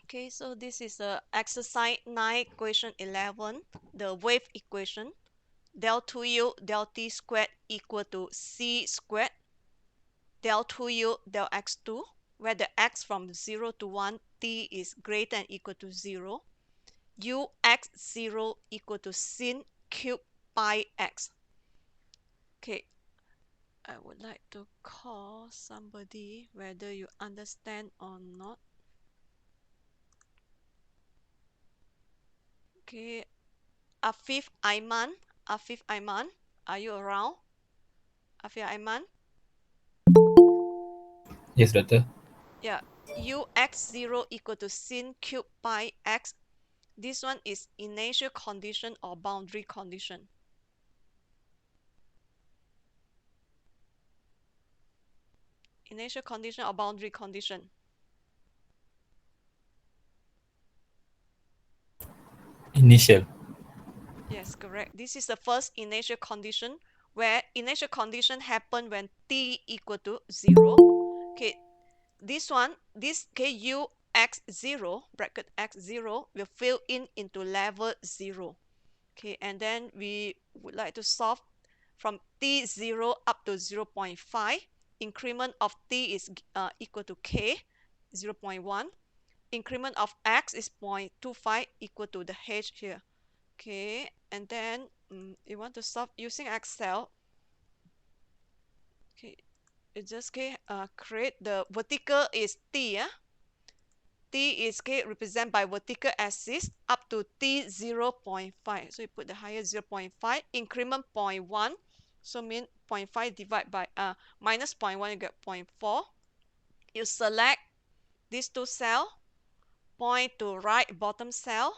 Okay, so this is exercise 9, question 11, the wave equation. Del 2u del t squared equal to c squared del 2u del x2, where the x from 0 to 1, t is greater than equal to 0. U x0 equal to sin cube pi x. Okay, I would like to call somebody, whether you understand or not. Okay, Afif Aiman, are you around? Afif Aiman? Yes, doctor. Yeah, ux0 equal to sin cube pi x. This one is initial condition or boundary condition. Initial condition or boundary condition. Initial. Yes, correct. This is the first initial condition, where initial condition happen when t equal to 0. Okay, this one, this u x0 bracket x0 will fill in into level 0. Okay, and then we would like to solve from t0 up to 0.5. Increment of t is equal to k, 0.1. Increment of x is 0.25 equal to the h here. Okay, and then you want to solve using Excel. Okay, you just create the vertical is t. T is represented by vertical axis up to t 0.5. So you put the higher 0.5, increment 0.1. So mean 0.5 divided by minus 0.1, you get 0.4. You select these two cells, point to right bottom cell.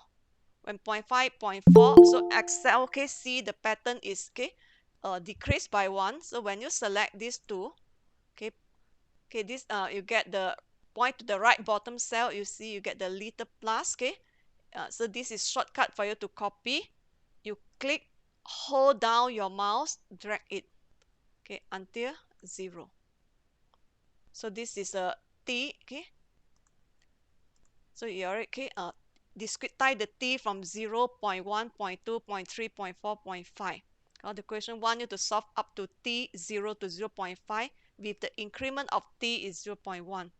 When 0.5, 0.4, so Excel see the pattern is decreased by 1. So when you select these two, this you get the point to the right bottom cell, you see you get the little plus. So this is shortcut for you to copy. You click, hold down your mouse, drag it until 0. So this is a t. So you already discretize the t from 0, 0.1, 0.2, 0.3, 0.4, 0.5. The question wants you to solve up to t 0 to 0.5 with the increment of t is 0.1.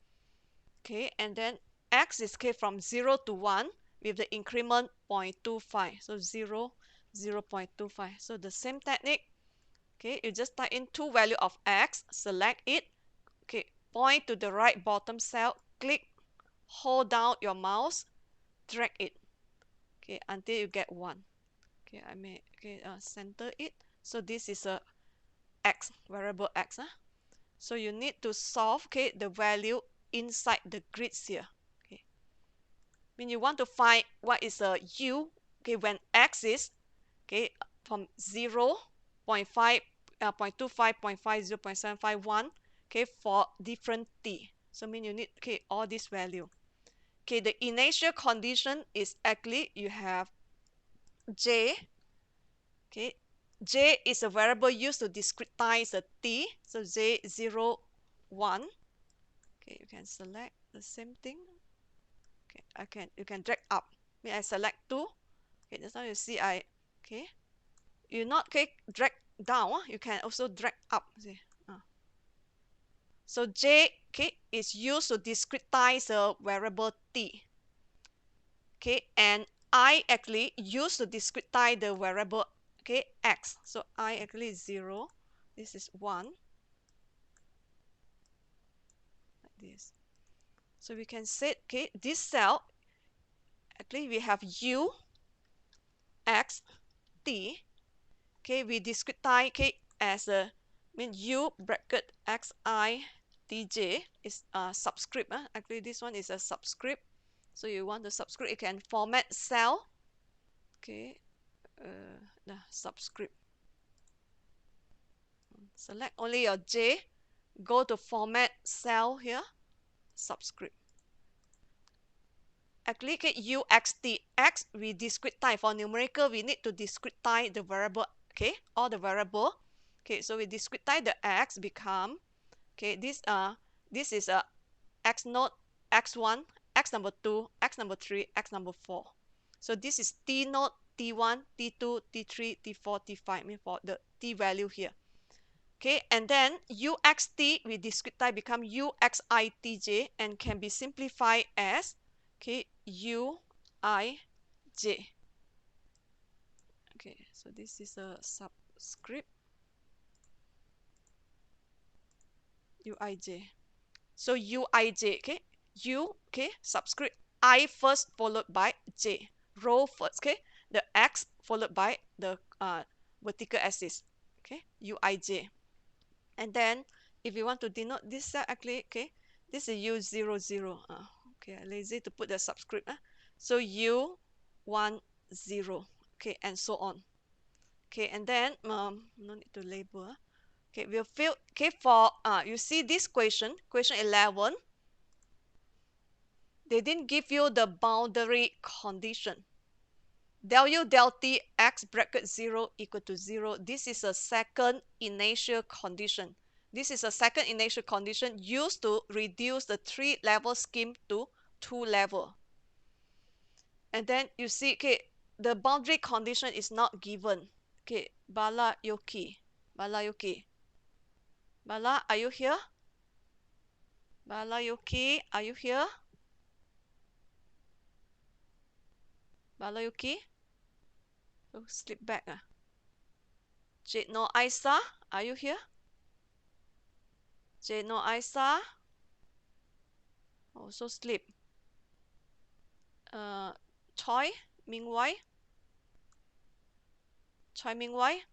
Okay, and then x is from 0 to 1 with the increment 0.25. So 0, 0.25. So the same technique. Okay, you just type in two value of x, select it. Okay, point to the right bottom cell, click, hold down your mouse, drag it. Okay, until you get 1. Okay, I may center it. So this is a x, variable x. So you need to solve the value inside the grids here. Okay, when you want to find what is a u, when x is from 0, 0.5, 0.25, 0.50, 0.751, for different t. So mean you need all this value. The initial condition is actually you have j. J is a variable used to discretize a t. So j 0, 1. You can select the same thing. You can drag up. I select 2. That's how you see you not drag down. You can also drag up. See. So j is used to discretize a variable t. And I actually used to discretize the variable x. So I actually is 0. This is 1. Like this. So we can set this cell. Actually we have u x t. We discretize as a u bracket xi tj is a subscript. Actually this one is a subscript. So you want the subscript, you can format cell. The subscript. Select only your j. Go to format cell here. Subscript. Click uxt. X we discretize. For numerical we need to discretize the variable. All the variable. So we discretize the x become this is a x0, x1, x number 2, x x number 3, x number 4. So this is t naught, t1, t2, t3, t4, t5, mean for the t value here. Okay, and then uxt with discrete type become uxitj and can be simplified as okay uij. Okay, so this is a subscript uij. So uij, okay, u, okay, subscript I first followed by j, row first, okay, the x followed by the vertical axis, okay, uij. And then if you want to denote this cell, actually, okay, this is u00. Okay, I'm lazy to put the subscript. So u10, okay, and so on. Okay, and then no need to label. Okay, we'll fill. Okay, for you see this question 11. They didn't give you the boundary condition. Del u del t x bracket 0 equal to 0. This is a second initial condition. This is a second initial condition used to reduce the 3-level scheme to 2-level. And then you see, okay, the boundary condition is not given. Okay, Bala Yoki. Bala Yoki. Bala, are you here? Bala Yoki, are you here? Bala Yoki? Oh, slip back. Jitno Isa, are you here? Jitno Isa? Also sleep. Choi Mingwei. Choi Mingwei.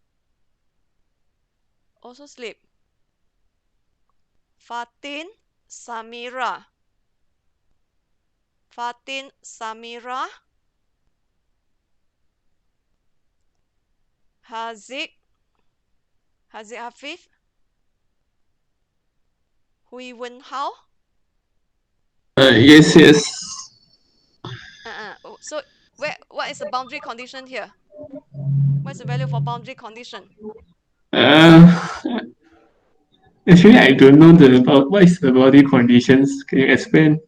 Also sleep. Fatin Samira. Fatin Samira. Haziq. Haziq Hafif. Hui Wen Hao. Yes, yes. So what is the boundary condition here? What is the value for boundary condition? Uh, Actually, I don't know about what is the body conditions. Can you explain?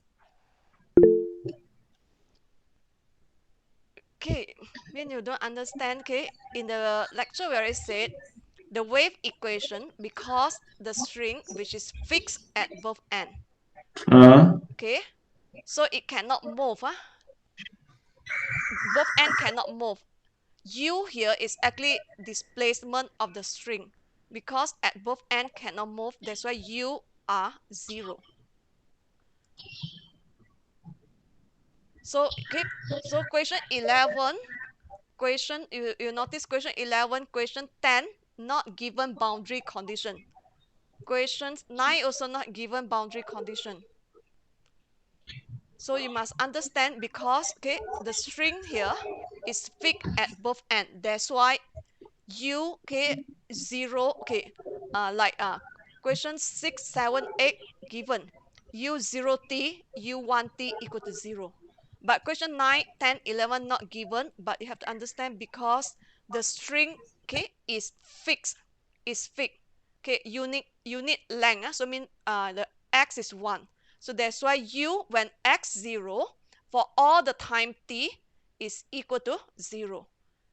Okay, when you don't understand, okay, in the lecture where I said the wave equation, because the string which is fixed at both end, okay, so it cannot move. Both end cannot move. U here is actually displacement of the string, because at both end cannot move, that's why U are 0. So okay, so question 11, question you notice question 11, question 10 not given boundary condition. Questions 9 also not given boundary condition. So you must understand, because okay, the string here is fixed at both end. That's why u, okay, 0, okay, like question 6, 7, 8 given u0t, u1t equal to 0. But question 9, 10, 11 not given, but you have to understand, because the string, okay, is fixed. Okay, unit length. So mean the x is 1. So that's why u when x 0 for all the time t is equal to 0.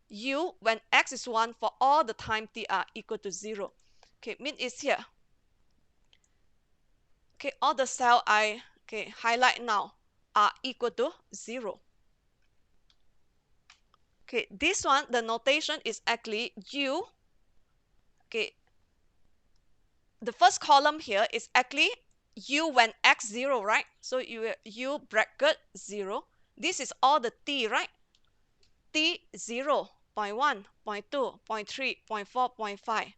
U when x is 1 for all the time t are equal to 0. Okay, mean is here. Okay, all the cell I highlight now are equal to 0. Okay, this one, the notation is actually u. Okay, the first column here is actually u when x 0, right? So u bracket 0. This is all the t, right? T 0, 0.1, 0.2, 0.3, 0.4, 0.5.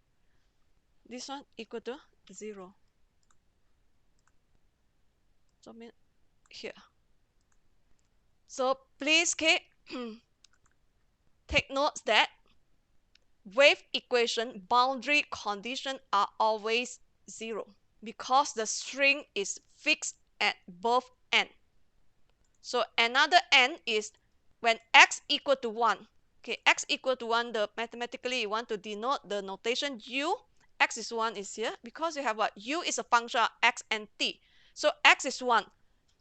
This one equal to 0. So mean here. So please take notes that wave equation boundary condition are always 0, because the string is fixed at both end. So another end is when x equal to 1. Okay, x equal to 1, the mathematically you want to denote the notation u, x is 1 is here, because you have what? U is a function of x and t. So x is 1.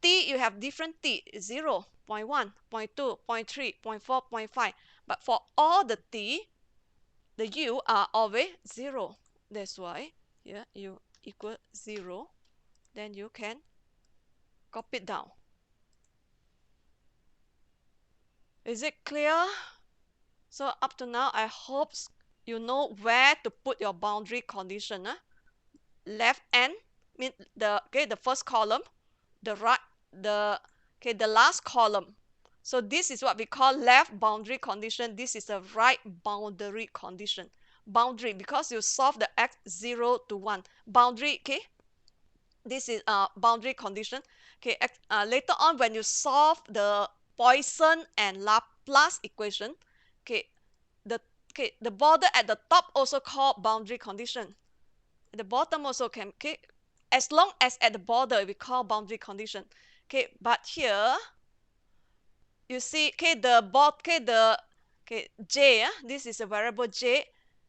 T, you have different T, 0, 0.1, 0.2, 0.3, 0.4, 0.5. But for all the T, the U are always 0. That's why here U equal 0. Then you can copy it down. Is it clear? So up to now, I hope you know where to put your boundary condition. Left end mean the first column, the right the last column. So this is what we call left boundary condition. This is the right boundary condition. Boundary, because you solve the x 0 to 1. Boundary, this is boundary condition. Later on when you solve the Poisson and Laplace equation, the the border at the top also called boundary condition. At the bottom also can, as long as at the border we call boundary condition. But here you see, j, this is a variable j,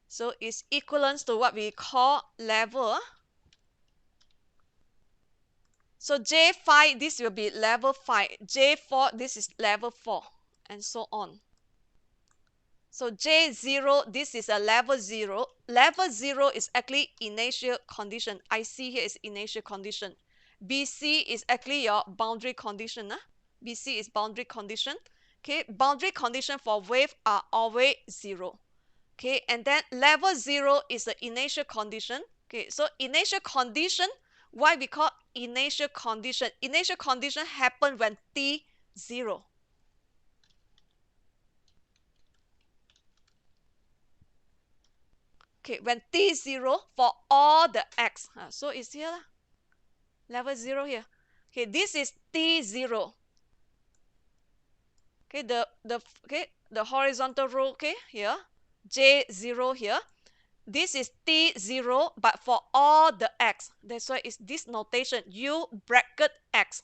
so it's equivalent to what we call level. So J5, this will be level 5. J4, this is level 4, and so on. So J0, this is a level 0. Level 0 is actually initial condition. IC here is initial condition. BC is actually your boundary condition. BC is boundary condition. Boundary condition for wave are always 0. And then level 0 is the initial condition. So initial condition, why we call initial condition? Initial condition happen when T 0. When T 0 for all the x. So it's here, level 0 here. This is T 0. The horizontal row, here, J0 here. This is T0, but for all the x. That's why it's this notation, U bracket x.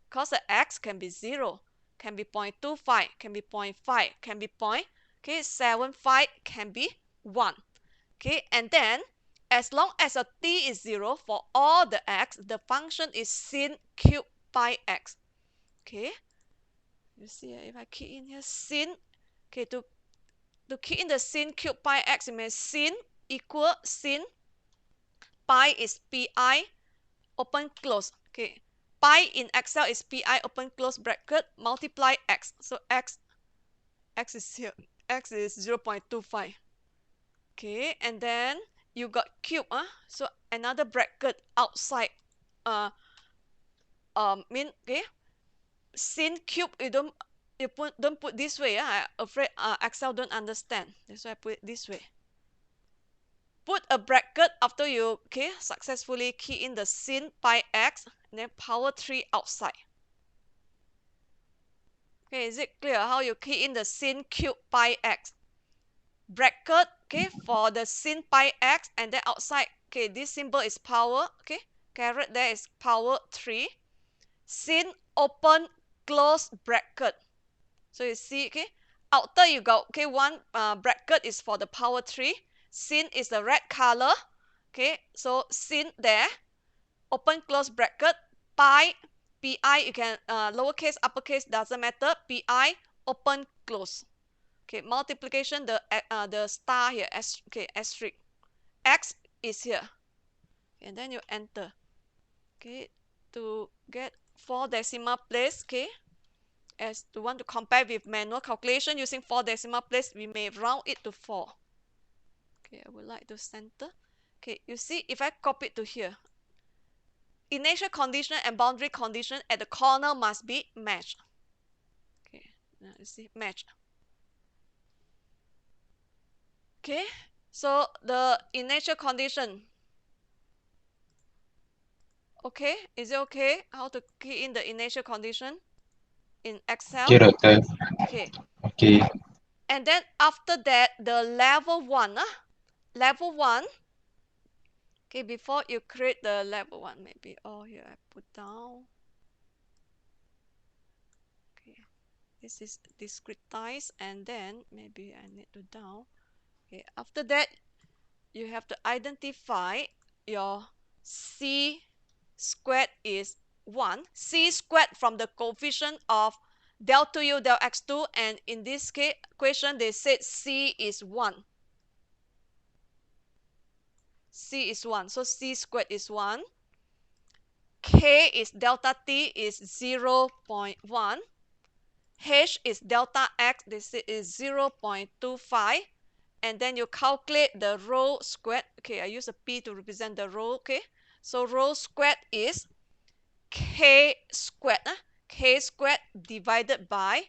Because the x can be 0, can be 0.25, can be 0.5, can be 0.75, can be 1. And then as long as a t is 0 for all the x, the function is sin cube pi x. You see, if I key in here sin, to key in the sin cube pi x, it means sin equal sin, pi is pi, open close. Pi in Excel is pi, open close bracket, multiply x. So x is here, x is 0.25. And then you got cube, so another bracket outside, sin cube, don't put this way. I'm afraid Excel don't understand. That's why I put it this way. Put a bracket after you successfully key in the sin pi x, and then power 3 outside. Is it clear how you key in the sin cube pi x? Bracket, for the sin pi x, and then outside, this symbol is power, caret there is power 3. Sin open close bracket. So you see, outer you got, one bracket is for the power 3. Sin is the red color. So sin there, open close bracket, pi, you can lowercase, uppercase, doesn't matter, pi, open close. Multiplication, the star here, asterisk. X is here. And then you enter. To get 4 decimal place, as to want to compare with manual calculation using 4 decimal place, we may round it to 4. I would like to center. You see, if I copy it to here, initial condition and boundary condition at the corner must be matched. Now you see, match. So the initial condition. Is it okay how to key in the initial condition in Excel? Okay, doctor. Okay. And then after that, the level 1. Level 1. Before you create the level 1, maybe here I put down. This is discretize, and then maybe I need to down. After that, you have to identify your C squared is 1, c squared from the coefficient of del 2u del x2, and in this case question they said c is 1. C is 1, so c squared is 1. K is delta t is 0.1. H is delta x, this is 0.25. And then you calculate the rho squared. Okay, I use a P to represent the rho. Okay, so rho squared is K squared. K squared divided by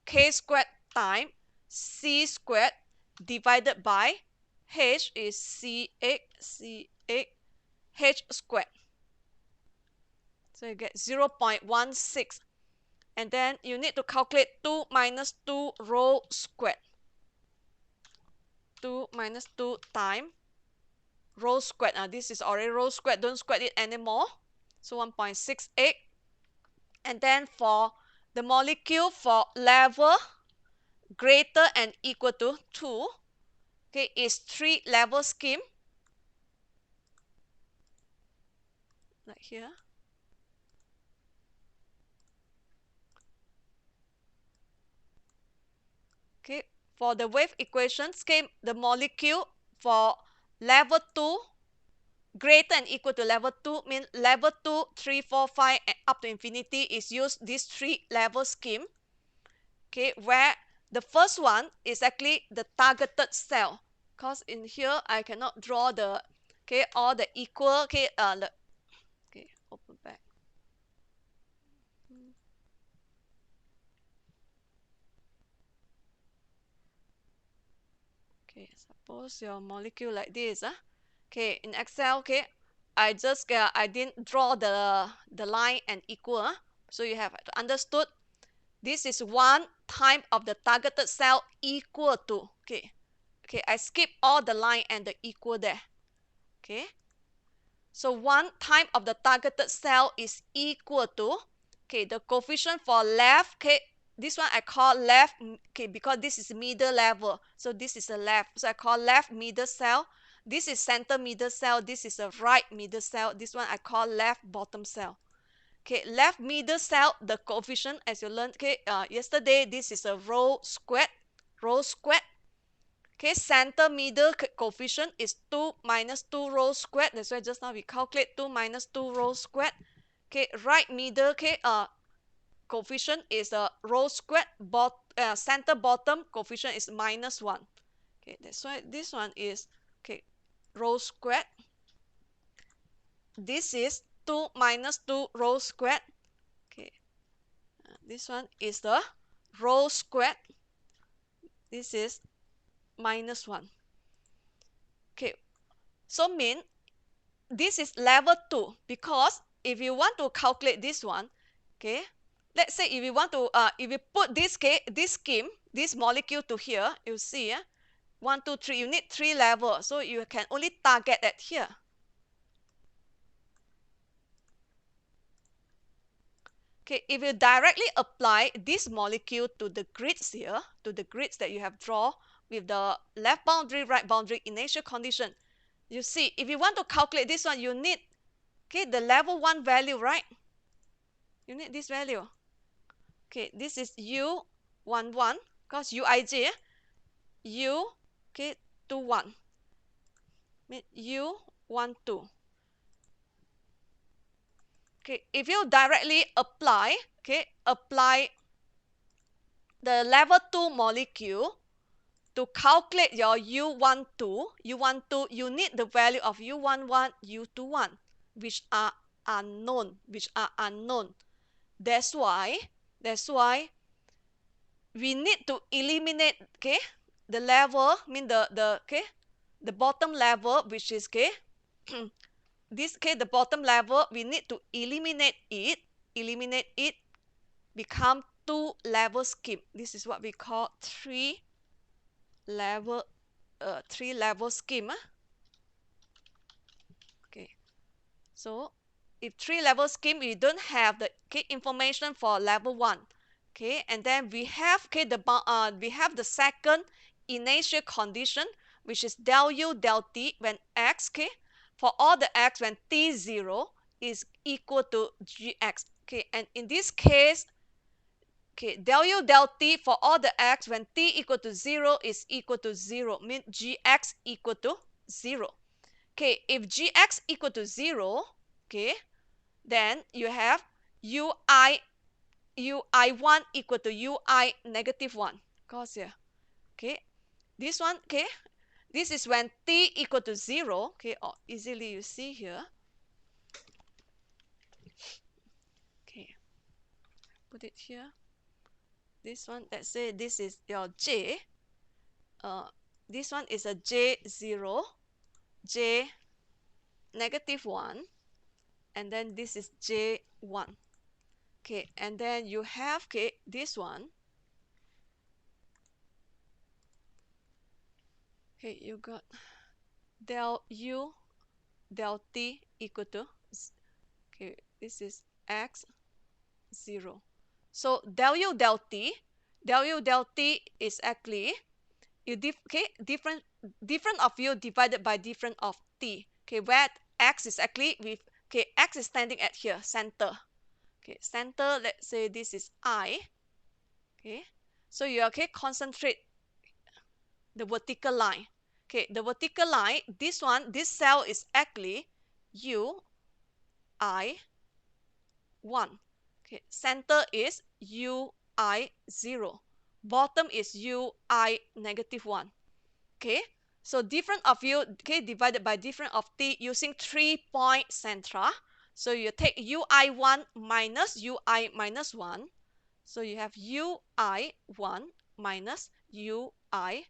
K squared times C squared divided by H is CX H squared. So you get 0.16. And then you need to calculate 2 minus 2 rho squared. 2 minus 2 times rho squared. This is already rho squared. Don't square it anymore. So 1.68. And then for the molecule for level greater and equal to 2, okay, is 3 level scheme. Like here. Okay, for the wave equation scheme, the molecule for level 2 greater and equal to level 2 means level 2, 3, 4, 5 and up to infinity is used this 3 level scheme. Okay, where the first one is actually the targeted cell, because in here I cannot draw the all the equal open back. Okay, suppose your molecule like this. Okay, in Excel, I just I didn't draw the line and equal. So you have to understood this is 1 time of the targeted cell equal to, I skip all the line and the equal there. Okay, so 1 time of the targeted cell is equal to, the coefficient for left, this one I call left, because this is middle level. So this is a left. So I call left middle cell. This is center middle cell. This is a right middle cell. This one I call left bottom cell. Okay, left middle cell, the coefficient as you learned yesterday, this is a rho squared. Rho squared. Okay, center middle coefficient is 2 minus 2 rho squared. That's why just now we calculate 2 minus 2 rho squared. Okay, right middle coefficient is a rho squared. Center bottom coefficient is minus 1. Okay, that's why this one is rho squared. This is 2 minus 2 rho squared. Okay, this one is the rho squared. This is minus 1. Okay, so mean this is level 2, because if you want to calculate this one, let's say if you want to if you put this scheme, this molecule to here, you see 1, 2, 3, you need 3 levels, so you can only target at here. Okay, if you directly apply this molecule to the grids here, to the grids that you have drawn with the left boundary, right boundary, initial condition, you see, if you want to calculate this one, you need the level 1 value, right? You need this value. Okay, this is U11, because Uij, U21, U12. Okay, if you directly apply, apply the level 2 molecule to calculate your U12, you need the value of U11, U21, which are unknown, That's why we need to eliminate the level, the bottom level, which is this the bottom level, we need to eliminate it, become 2 level scheme. This is what we call 3 level scheme. Okay, so if 3 level scheme, we don't have the information for level 1. And then we have the second initial condition, which is del u del t when x, for all the x when t 0, is equal to gx. Okay, and in this case, okay, del u del t for all the x when t equal to 0 is equal to 0, means gx equal to 0. Okay, if gx equal to 0, okay, then you have ui1 equal to ui negative 1. Cause here, okay, this one, okay, this is when t equal to 0, okay, or easily you see here. Okay, put it here. This one, let's say this is your j. This one is a j0, j negative 1, and then this is j1. Okay, and then you have, okay, this one. Okay, you got del u del t equal to, okay, this is x 0. So del u del t is actually different of u divided by different of t. Okay, where x is actually with, okay, x is standing at here, center. Okay, center, let's say this is I. Okay, so you okay, concentrate the vertical line. Okay, the vertical line, this one, this cell is actually u I 1. Okay, center is u I 0. Bottom is u I negative 1. Okay, so different of u, okay, divided by different of t using 3-point centra. So you take ui1 minus ui minus 1. So you have ui1 minus ui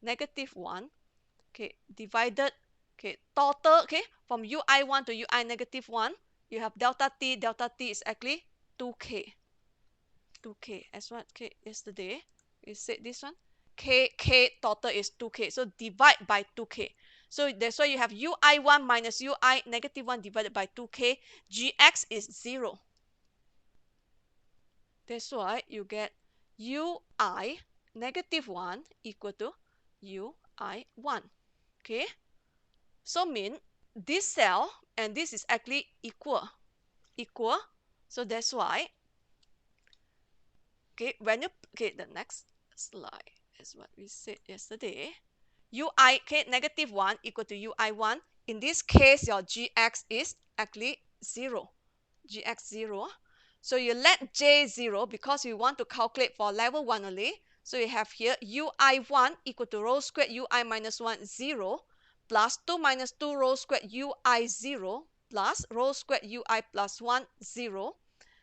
negative 1. Okay, divided, okay, total, okay, from ui1 to ui negative 1, you have delta t is actually 2k. 2k, as what, okay, yesterday we said this one, k total is 2k, so divide by 2k. So that's why you have ui1 minus ui negative 1 divided by 2k. Gx is 0. That's why you get ui negative 1 equal to ui1. Okay, so mean this cell and this is actually equal. So that's why, okay, when you, okay, the next slide is what we said yesterday. Ui, okay, negative 1 equal to ui1. In this case, your gx is actually 0. Gx 0. So you let j 0 because we want to calculate for level 1 only. So you have here ui1 equal to rho squared ui minus 1 0 plus 2 minus 2 rho squared ui 0 plus rho squared ui plus 1 0.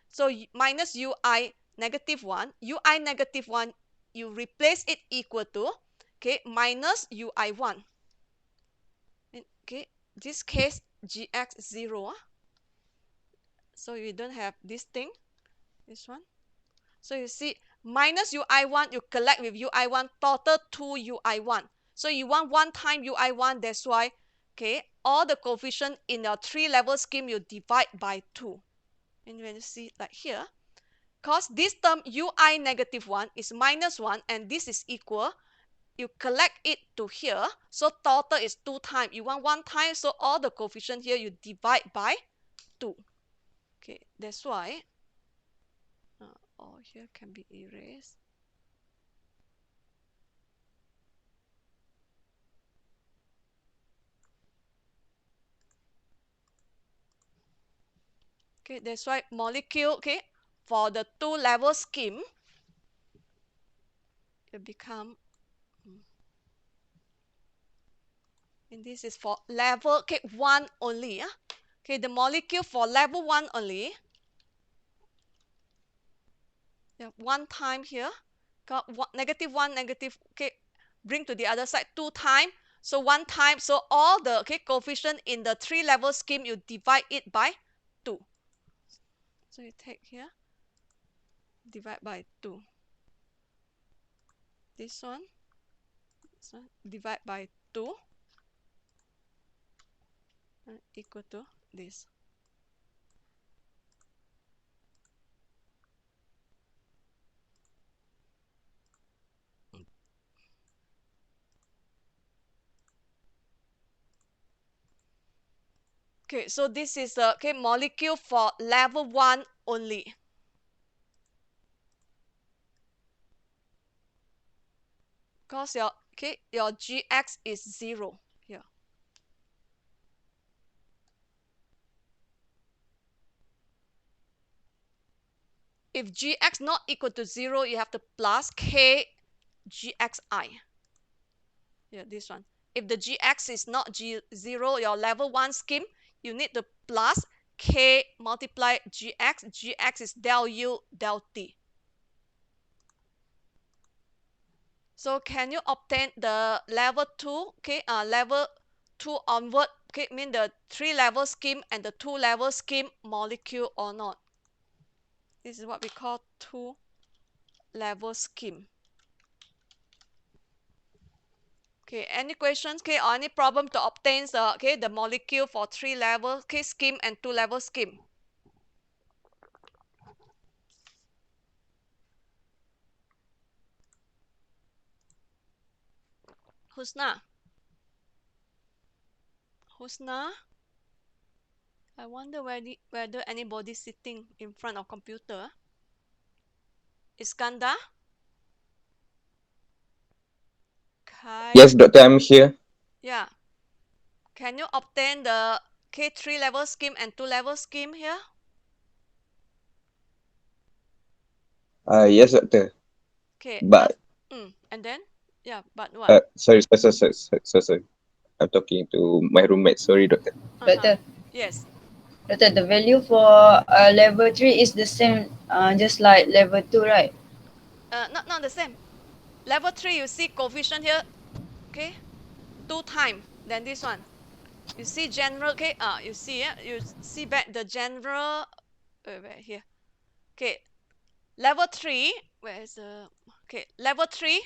So minus ui negative 1. Ui negative 1, you replace it equal to, okay, minus ui1. Okay, this case gx 0. So you don't have this thing, this one. So you see, minus ui1, you collect with ui1, total 2 ui1. So you want one time ui1, that's why, okay, all the coefficient in your 3-level scheme, you divide by 2. And when you see like here, because this term ui negative 1 is minus 1 and this is equal, you collect it to here, so total is 2 times. You want 1 time, so all the coefficient here you divide by 2. Okay, that's why all here can be erased. Okay, that's why molecule, okay, for the 2-level scheme, it become, and this is for level, okay, 1 only. Okay, the molecule for level 1 only, yeah, 1 time here, got negative 1, negative, okay, bring to the other side 2 times. So 1 time, so all the, okay, coefficient in the 3-level scheme, you divide it by 2. So you take here, divide by 2. This one divide by 2 equal to this. Okay, so this is a molecule for level 1 only. Because your Gx is 0 here. If Gx not equal to 0, you have to plus K Gxi. Yeah, this one. If the Gx is not 0, your level 1 scheme, you need to plus K multiply Gx. Gx is del U del T. So can you obtain the level 2, level 2 onward, mean the 3-level scheme and the 2-level scheme molecule or not? This is what we call 2-level scheme. Okay, any questions, or any problem to obtain the molecule for 3-level scheme and 2-level scheme? Husna? Husna? I wonder whether anybody sitting in front of computer. Iskandar? Kai? Yes, Doctor, I'm here. Yeah. Can you obtain the 3-level scheme and 2-level scheme here? Yes, Doctor. Okay. But And then? Yeah, but what? sorry. I'm talking to my roommate. Sorry, Doctor. Doctor, Yes. Doctor, the value for level 3 is the same, just like level 2, right? Not the same. Level 3, you see coefficient here, 2 times than this one. You see general, you see back the general, where here. Okay, level 3, where is the, level 3,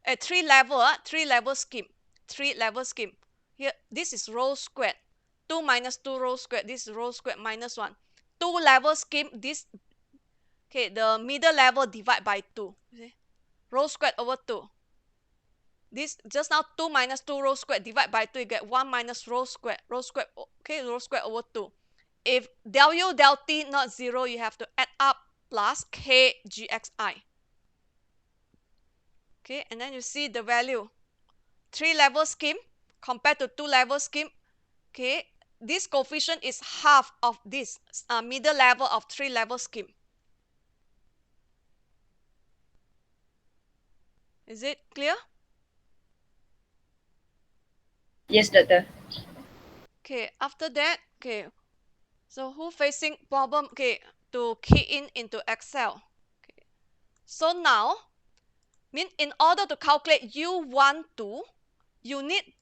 3-level scheme. 3-level scheme. Here, this is rho squared. 2 minus 2 rho squared. This is rho squared minus 1. 2-level scheme, this, the middle level divide by 2. You see? Rho squared over 2. This just now 2 minus 2 rho squared divide by 2, you get 1 minus rho squared. Rho squared over 2. If del U del T not 0, you have to add up plus K Gxi. Okay, and then you see the value. 3-level scheme compared to 2-level scheme. Okay, this coefficient is half of this middle level of 3-level scheme. Is it clear? Yes, Doctor. Okay, after that, so who facing problem, to key into Excel? Okay. So now, in order to calculate U12, you need,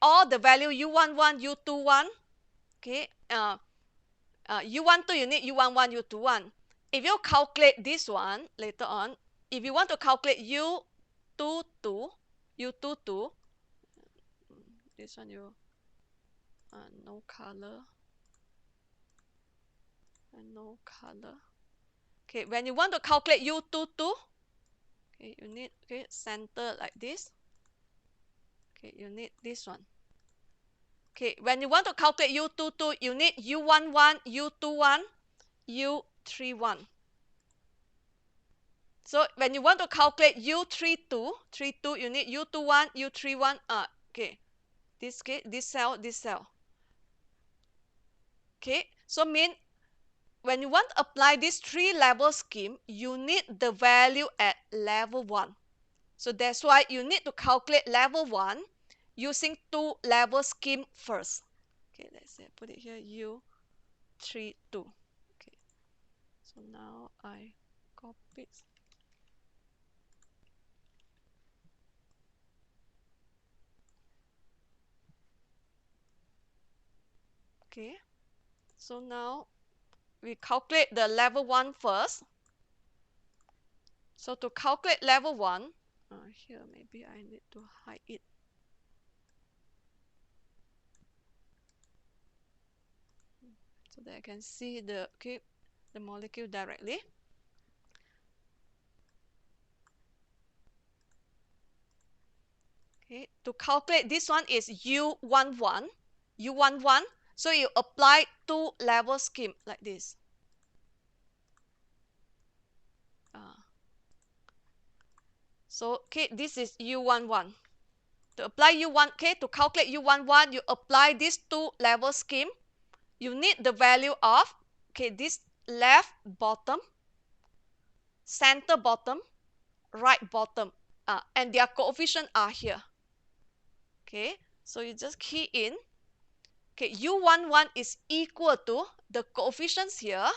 all the value U11, U21, U12, you need U11, U21. If you calculate this one later on, if you want to calculate U22, this one no color and no color. Okay, when you want to calculate U22, you need center like this. You need this one. When you want to calculate U22, you need U11, U21, U31. So when you want to calculate U32, you need U21, U31. This cell. So mean when you want to apply this 3-level scheme, you need the value at level 1. So that's why you need to calculate level 1 using 2-level scheme first. Let's say put it here U32. So now I copy. So now we calculate the level 1 first. So to calculate level 1, here maybe I need to hide it. So that I can see the molecule directly. To calculate this one is U11. So you apply two-level scheme like this. So okay, this is U11. To apply U1, okay, to calculate U11, you apply this two-level scheme. You need the value of, okay, this left bottom, center bottom, right bottom, and their coefficient are here. Okay, so you just key in. Okay, U11 is equal to the coefficients here.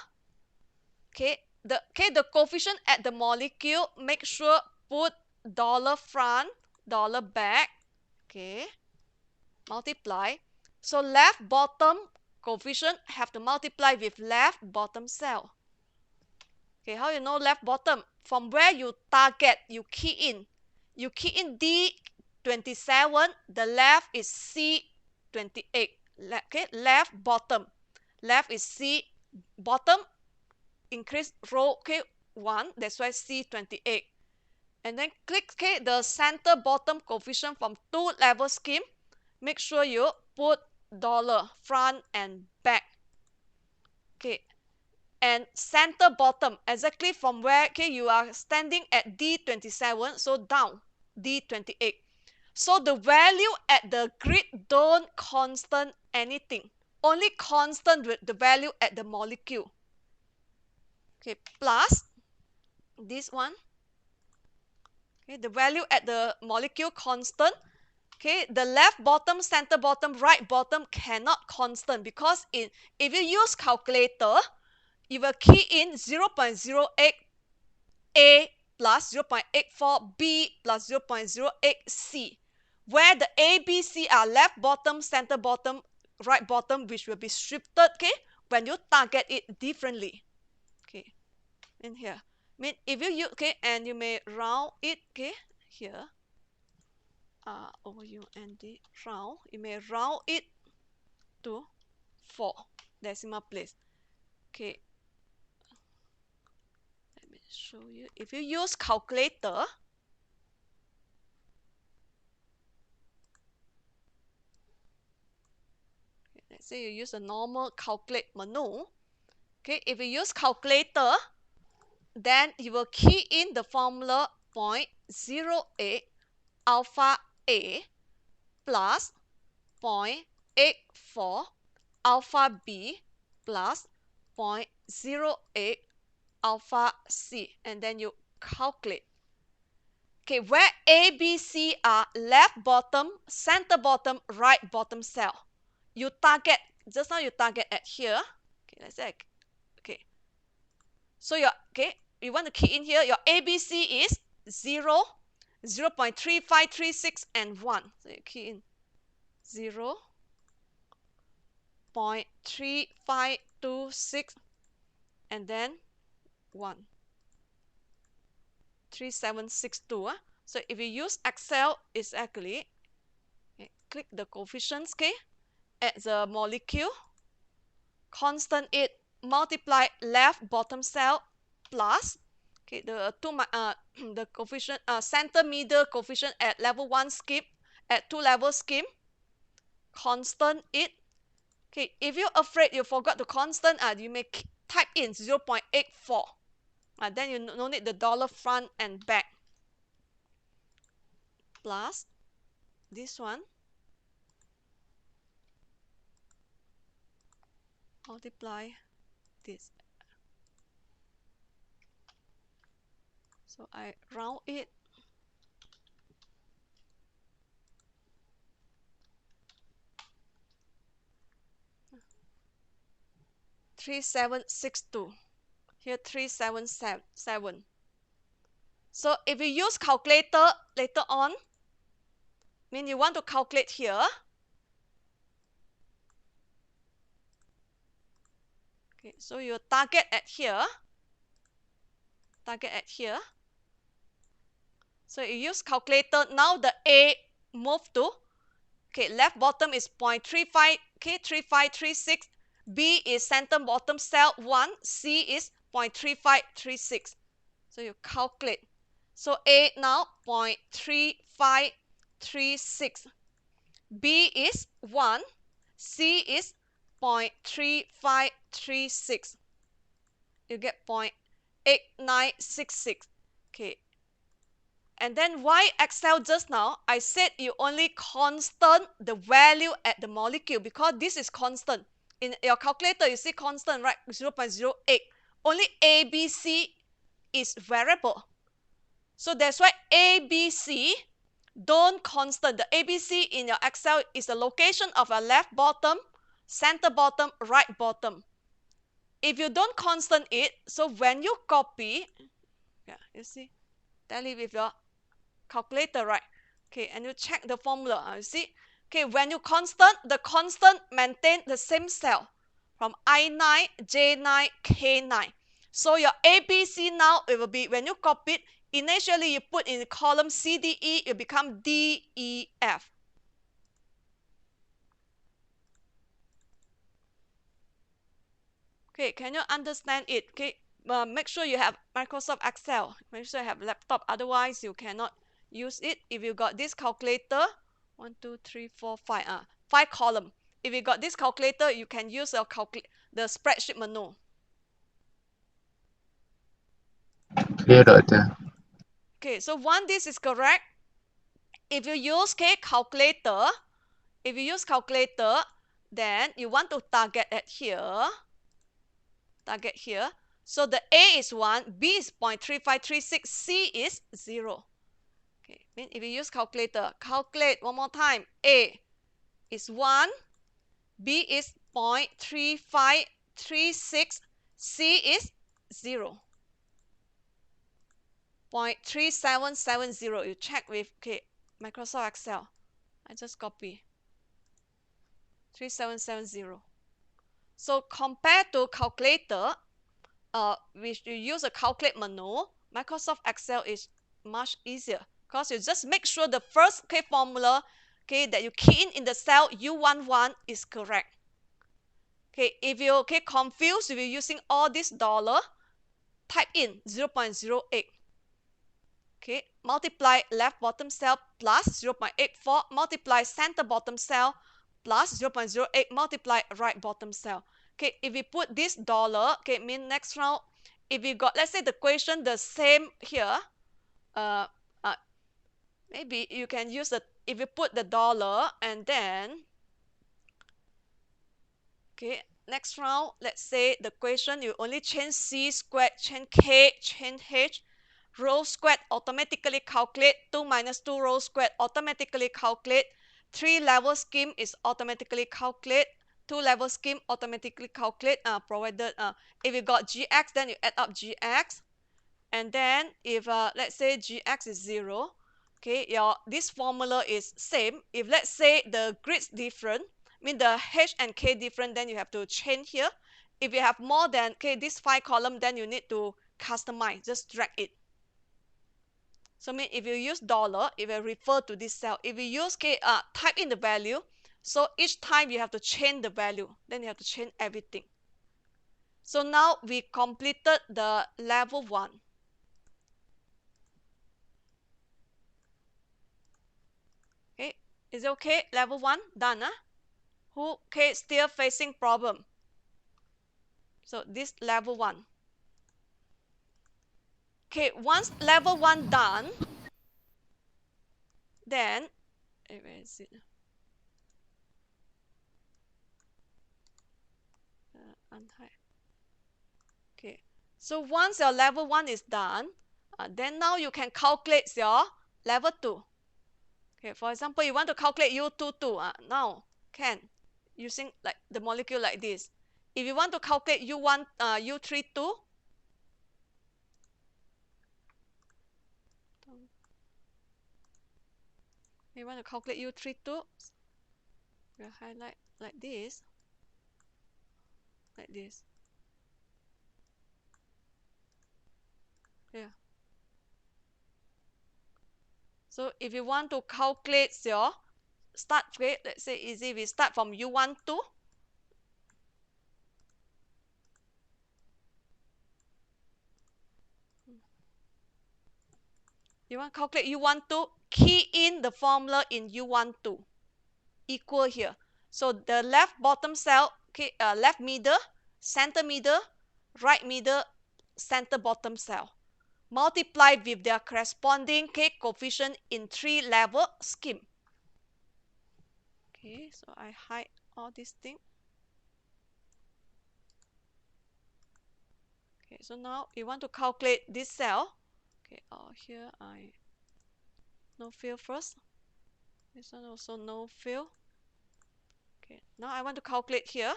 Okay, the coefficient at the molecule, make sure put dollar front, dollar back. Okay, multiply. So left bottom coefficient have to multiply with left bottom cell. Okay, how you know left bottom? From where you target, you key in. You key in D27, the left is C28. Okay, left bottom. Left is C, bottom, increase row, okay, 1, that's why C28. And then click, okay, the center bottom coefficient from two-level scheme. Make sure you put dollar front and back. Okay, and center bottom, exactly from where, okay, you are standing at D27, so down D28. So the value at the grid don't constant anything, only constant with the value at the molecule. Okay, plus this one. Okay, the value at the molecule constant. Okay, the left bottom, center bottom, right bottom cannot constant, because if you use calculator, you will key in 0.08 A plus 0.84 B plus 0.08 C, where the A, B, C are left bottom, center bottom, right bottom, which will be shifted, okay, when you target it differently. Okay, in here. I mean, if you use, okay, and you may round it, okay, here. OUND, round. You may round it to 4 decimal place. Okay, let me show you. If you use calculator, okay, let's say you use a normal calculate menu. Okay, if you use calculator, then you will key in the formula 0.08 alpha A plus 0.84 alpha B plus 0.08 alpha C, and then you calculate. Okay, where A, B, C are left bottom, center bottom, right bottom cell. You target, just now you target at here. Okay, let's say, okay. So you want to key in here, your ABC is 0, 0.3536, and 1. So you key in 0.3526, and then 1. 3762. So if you use Excel, it's actually, okay, click the coefficients, okay, at the molecule, constant it, multiply left bottom cell plus, okay, the the coefficient, center middle coefficient at level 1 scheme, at 2-level scheme, constant it. Okay, if you're afraid you forgot the constant, you may type in 0.84. Then you no need the dollar front and back, plus this one, multiply this. So I round it. $3,762. Here 3,777. So if you use calculator later on, mean you want to calculate here. Okay, so you target at here. Target at here. So you use calculator. Now the A move to, okay, left bottom is 0.35, okay, 3536. B is center bottom cell 1. C is 0.3536. So you calculate. So A now 0.3536. B is 1. C is 0.3536. You get 0.8966. Okay. And then why Excel just now? I said you only constant the value at the molecule because this is constant. In your calculator, you see constant, right? 0.08. Only ABC is variable. So that's why ABC don't constant. The ABC in your Excel is the location of a left bottom, center bottom, right bottom. If you don't constant it, so when you copy, yeah, you see, tally with your calculator, right? Okay, and you check the formula. You see, okay, when you constant, the constant maintain the same cell from I9, J9, K9. So your ABC now it will be when you copy it. Initially, you put in the column CDE, it become DEF. Okay, can you understand it? Okay, make sure you have Microsoft Excel. Make sure you have laptop. Otherwise, you cannot use it. If you got this calculator, 1, 2, 3, 4, 5, 5 column. If you got this calculator, you can use the spreadsheet menu. Clear, doctor. Okay, so one, this is correct. If you use calculator, then you want to target at here. Target here. So the A is 1, B is 0.3536, C is 0. Okay, mean if you use calculator, calculate one more time. A is 1, B is 0.3536, C is 0. 0.3770. You check with Microsoft Excel. I just copy 3770. So compared to calculator, which you use a calculate menu, Microsoft Excel is much easier because you just make sure the first formula that you key in the cell U11 is correct. Okay, if you confused if you're using all this dollar, type in 0.08. Okay, multiply left bottom cell plus 0.84, multiply center bottom cell plus 0.08, multiply right bottom cell. Okay, if we put this dollar, mean next round, if you got, let's say the question the same here, maybe you can use the, if you put the dollar and then, next round, let's say the question you only change C squared, change K, change H, row squared automatically calculate, 2 minus 2 row squared automatically calculate, 3 level scheme is automatically calculate, 2 level scheme automatically calculate, provided if you got gx, then you add up gx, and then if let's say gx is 0, this formula is same. If let's say the grids different, mean the H and K different, then you have to change here. If you have more than this 5 column, then you need to customize, just drag it. So mean if you use dollar, it will refer to this cell. If you use type in the value, so each time you have to change the value, then you have to change everything. So now we completed the level 1. Okay, is it okay? Level 1 done, huh? Who still facing problem? So this level 1. Okay, once level 1 done, then where is it? Okay, so once your level 1 is done, then now you can calculate your level 2. Okay, for example, you want to calculate U22, now can using like the molecule like this. If you want to calculate U32, you want to calculate U32, we'll highlight like this, like this. Yeah. So if you want to calculate your start rate, let's say easy, we start from U12. You want to calculate U12, key in the formula in U12, equal here. So the left bottom cell, okay, left middle, center middle, right middle, center bottom cell. Multiply with their corresponding coefficient in 3-level scheme. Okay, so I hide all these things. Okay, so now you want to calculate this cell. Okay, here I no fill first. This one also no fill. Okay, now I want to calculate here.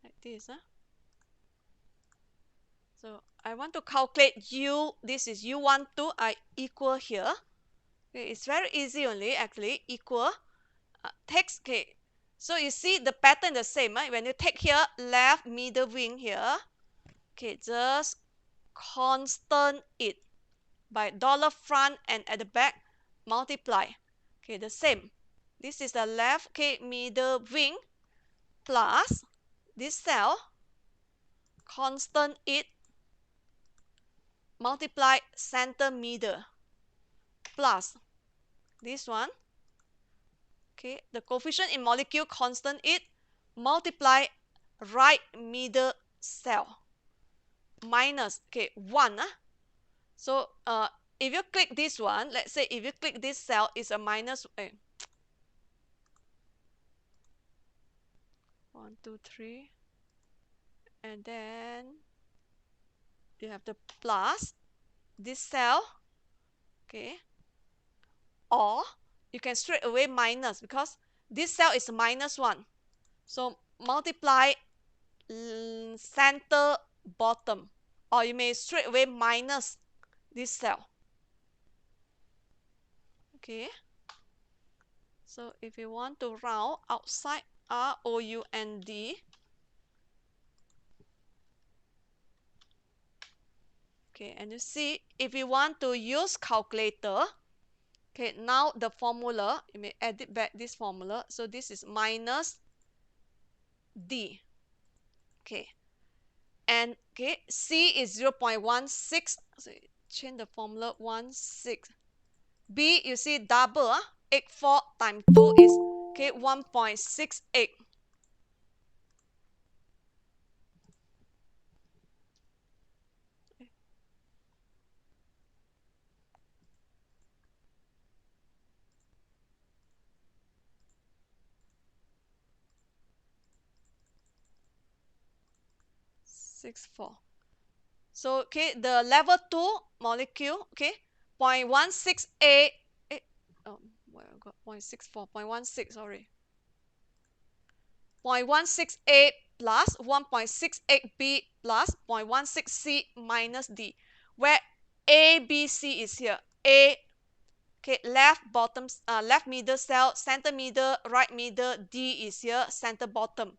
Like this. So I want to calculate U. This is U12. I equal here. Okay, it's very easy only actually. Equal. Takes, okay. So you see the pattern the same, right? When you take here left middle wing here, okay, just constant it by dollar front and at the back multiply. Okay, the same. This is the left middle wing plus this cell constant it multiply center middle plus this one. Okay, the coefficient in molecule constant it multiply right middle cell minus 1. So if you click this one, let's say if you click this cell is a minus 1, 2, 3, and then you have the plus this cell, okay, or you can straight away minus because this cell is minus 1. So multiply center bottom, or you may straight away minus this cell. Okay, so if you want to round outside round, okay, and you see if you want to use calculator, okay, now the formula you may edit back this formula. So this is minus D. Okay, and okay, C is 0.16. So change the formula 16. B, you see double 84 times 2 is 1.68. So the level 2 molecule, 0.168, where I got 0.64, 0.16, sorry. 0.168 plus 1.68B plus 0.16C minus D, where A, B, C is here. A, left bottom, left middle cell, center middle, right middle, D is here, center bottom.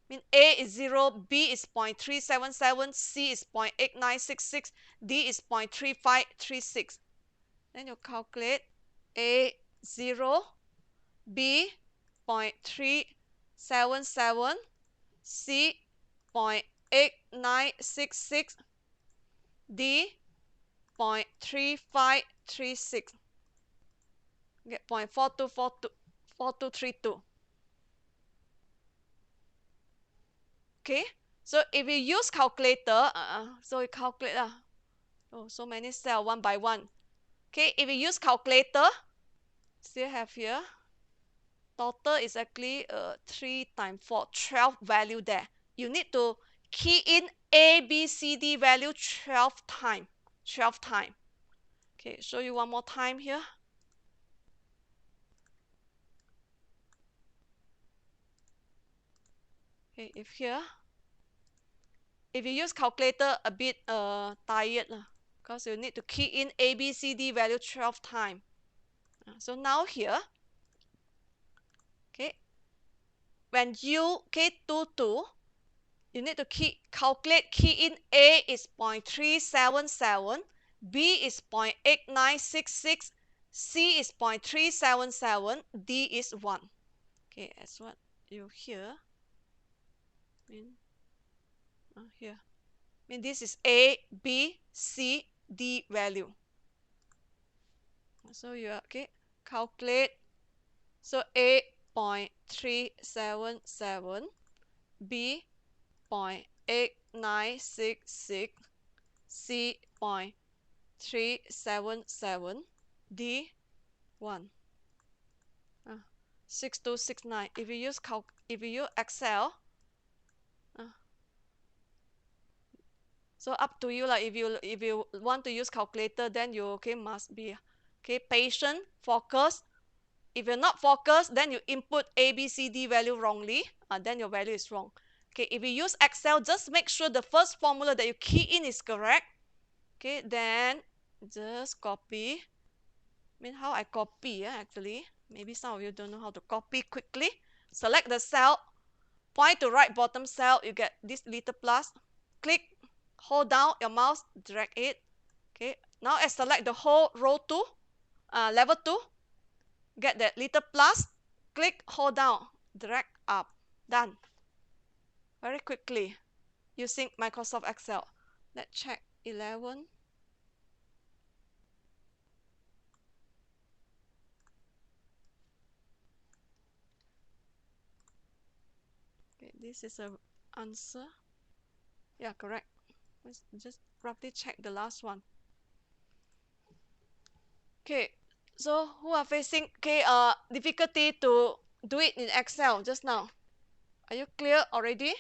Mean A is 0, B is 0.377, C is 0.8966, D is 0.3536. Then you calculate A 0, B 0.377, C 0.8966, D 0.3536. Get 0.4232. Okay, so if you use calculator, so you calculate so many cells one by one. Okay, if you use calculator, still have here, total is actually 3 times 4, 12 value there. You need to key in A, B, C, D value 12 times. 12 times. Okay, show you one more time here. Okay, if you use calculator a bit tired because you need to key in A, B, C, D value 12 times. So now here, okay, when you 22, you need to calculate key in A is 0.377, B is 0.8966, C is 0.377, D is 1. Okay, that's what you hear. Here. This is A, B, C, D value. So you calculate. So A 0.377, B 0.8966, C 0.377, D 1. 6269. If you use Excel, so up to you, like if you want to use calculator, then you must be patient, focus. If you're not focused, then you input A, B, C, D value wrongly, then your value is wrong. Okay, if you use Excel, just make sure the first formula that you key in is correct. Okay, then just copy. I mean, how I copy, actually. Maybe some of you don't know how to copy quickly. Select the cell, point to right bottom cell, you get this little plus. Click, hold down your mouse, drag it. Okay, now I select the whole row 2, level 2. Get that little plus, click, hold down, drag up. Done. Very quickly using Microsoft Excel. Let's check 11. Okay, this is a answer. Yeah, correct. Let's just roughly check the last one. Okay, so who are facing difficulty to do it in Excel just now? Are you clear already?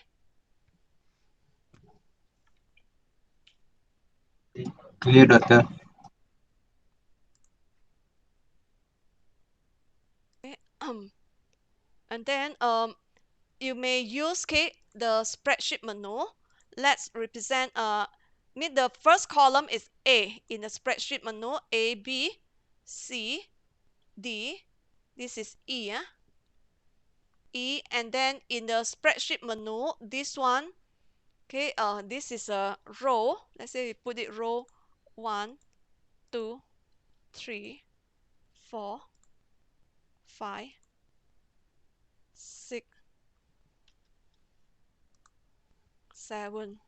Clear, doctor. Okay. And then you may use the spreadsheet menu. Let's represent the first column is A in the spreadsheet menu. A, B, C, D. This is E. E, and then in the spreadsheet menu, this one, this is a row. Let's say we put it row 1, 2, 3, 4, 5, 6, 7.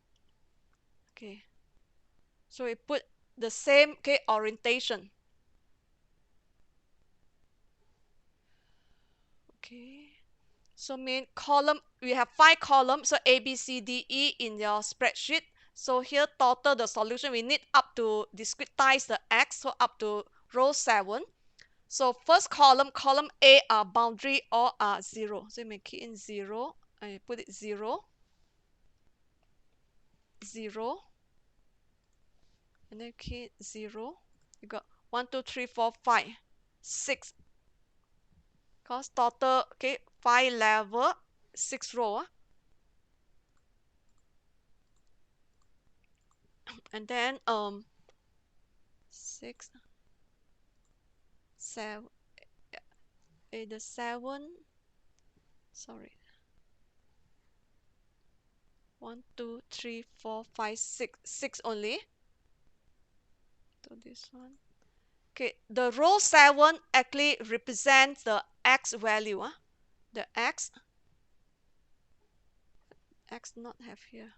Okay, so we put the same orientation. Okay, so main column, we have 5 columns, so A, B, C, D, E in your spreadsheet. So here total the solution we need up to discretize the X, so up to row 7. So first column A are boundary, all are 0. So you may key in 0, I put it 0, 0, and then key 0. You got 1, 2, 3, 4, 5, 6. Because total 5 level, 6 row. And then 6, 7, the 7. Sorry. 1, 2, 3, 4, 5, 6. 6 only. So this one. Okay, the row 7 actually represents the X value. The X not have here.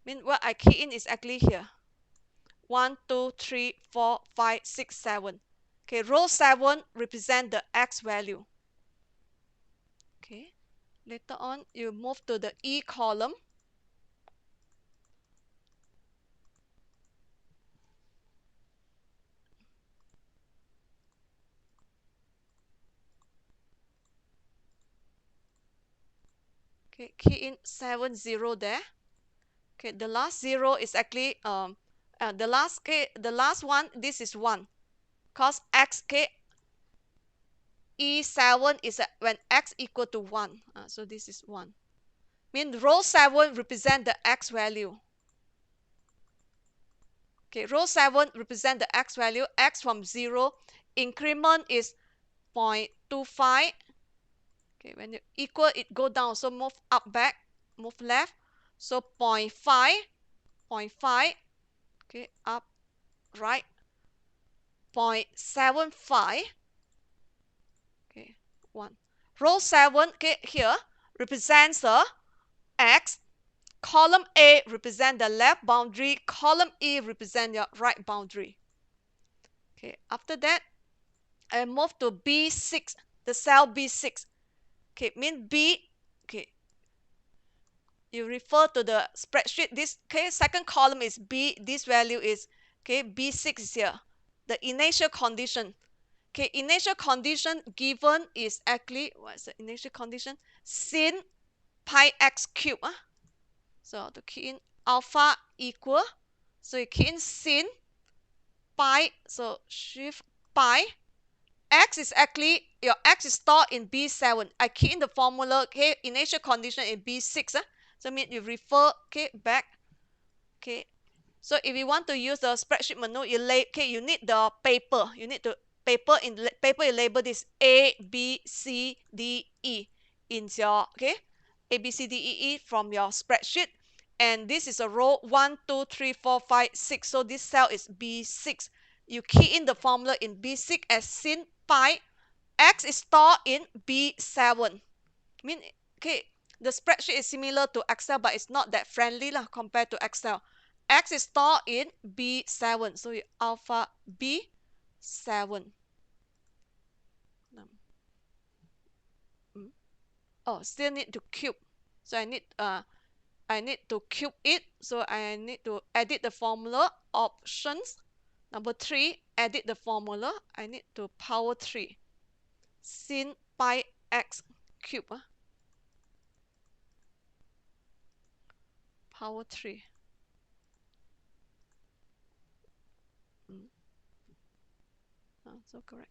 Mean what I key in is actually here. 1, 2, 3, 4, 5, 6, 7. Okay, row 7 represent the X value. Okay, later on you move to the E column. Okay, key in 7, 0 there. Okay, the last 0 is actually the last one, this is 1. Cause X E7 is when X equal to 1. So this is 1. Mean row 7 represent the X value. Okay, row 7 represent the X value. X from 0. Increment is 0.25. Okay, when you equal, it go down. So move up, back, move left. So 0.5, 0.5. Okay, up, right. 0.75. Okay, 1. Row 7, here represents the X. Column A represent the left boundary. Column E represent your right boundary. Okay, after that, I move to B6, the cell B6. Okay, mean B, okay, you refer to the spreadsheet. This, okay, second column is B, this value is, okay, B6 is here. The initial condition. Okay, initial condition given is actually, what's the initial condition? Sin pi x cube. So to key in alpha equal, so you key in sin pi, so shift pi. X is actually, your X is stored in B7. I key in the formula, okay, initial condition in B6. So mean you refer, okay, back. Okay, so if you want to use the spreadsheet menu, you need the paper. You need to paper you label this A, B, C, D, E in your, okay, A, B, C, D, E, E from your spreadsheet. And this is a row 1, 2, 3, 4, 5, 6. So this cell is B6. You key in the formula in B6 as sin pi. X is stored in B7. Mean, okay, the spreadsheet is similar to Excel, but it's not that friendly lah compared to Excel. X is stored in B7. So you alpha B7. Oh, still need to cube. So I need to cube it. So I need to edit the formula. Options. Number 3, edit the formula. I need to power 3. Sin pi x cube. Power 3. So correct.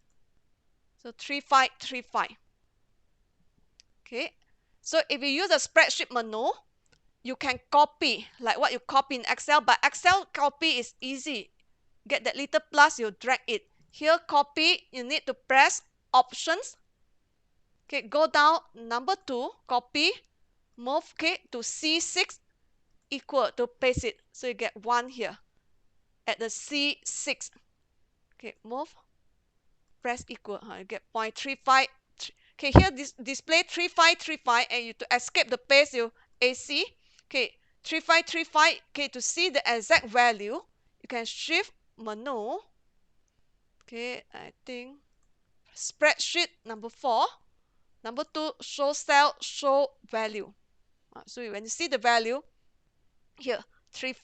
So 3535. Okay. So if you use a spreadsheet menu, you can copy like what you copy in Excel, but Excel copy is easy. Get that little plus, you drag it. Here copy, you need to press options. Okay, go down number 2, copy, move, okay, to C6 equal to paste it. So you get 1 here at the C6. Okay, move, press equal. You get 0.35. Okay, here this display 3535, and you to escape the paste, you AC. Okay, 3535. Okay, to see the exact value, you can shift menu. Okay, I think spreadsheet number 4. Number 2, show cell, show value. So when you see the value here,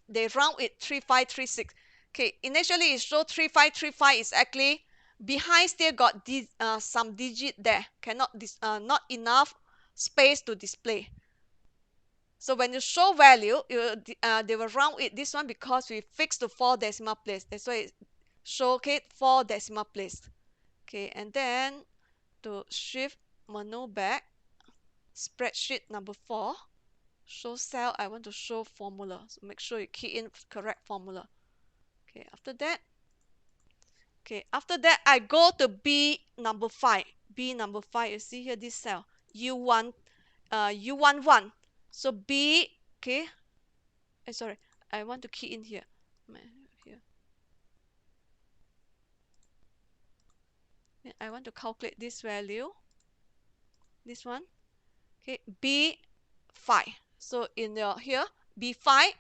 they round it 3536. Okay, initially it showed 3535 is actually behind still got this, some digit there, cannot not enough space to display. So when you show value, they will round it this one because we fixed to 4 decimal place. That's why it show, okay, 4 decimal place. Okay, and then to shift menu back, spreadsheet number 4, show cell, I want to show formula. So make sure you key in correct formula. Okay, after that, I go to B number 5. B number 5, you see here this cell, U1, U11. So B, okay, sorry, I want to key in here. Here. I want to calculate this value. This one. Okay, B5. So in your here, B5,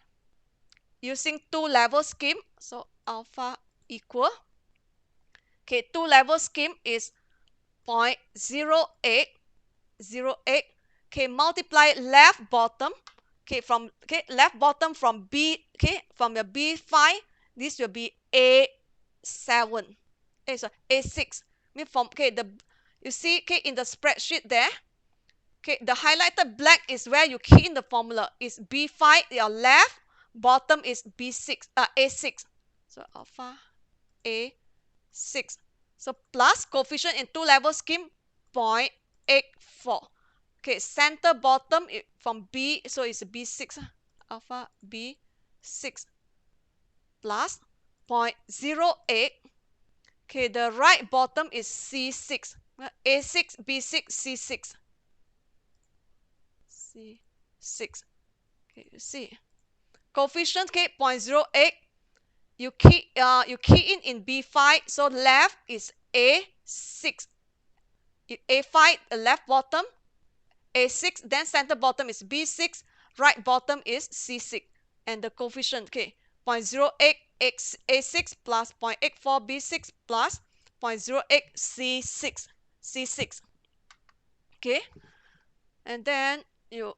using 2-level scheme. So alpha equal. Okay, 2-level scheme is 0.0808. Okay, multiply left bottom. Okay, from left bottom from B. Okay, from your B5, this will be A7. Sorry, A6. Mean from you see in the spreadsheet there. Okay, the highlighted black is where you key in the formula. Is B5, your left bottom is B6, A6. So alpha A6. So plus coefficient in 2-level scheme 0.84. Okay, center bottom from B, so it's B6. Alpha B6 plus 0.08. Okay, the right bottom is C6. A6, B6, C6. C6. Okay, you see. Coefficient, okay, 0.08. You key in B5, so left is A6. A5, the left bottom, A6, then center bottom is B6, right bottom is C6. And the coefficient, okay, 0.08 A6 plus 0.84 B6 plus 0.08 C6. Okay, and then you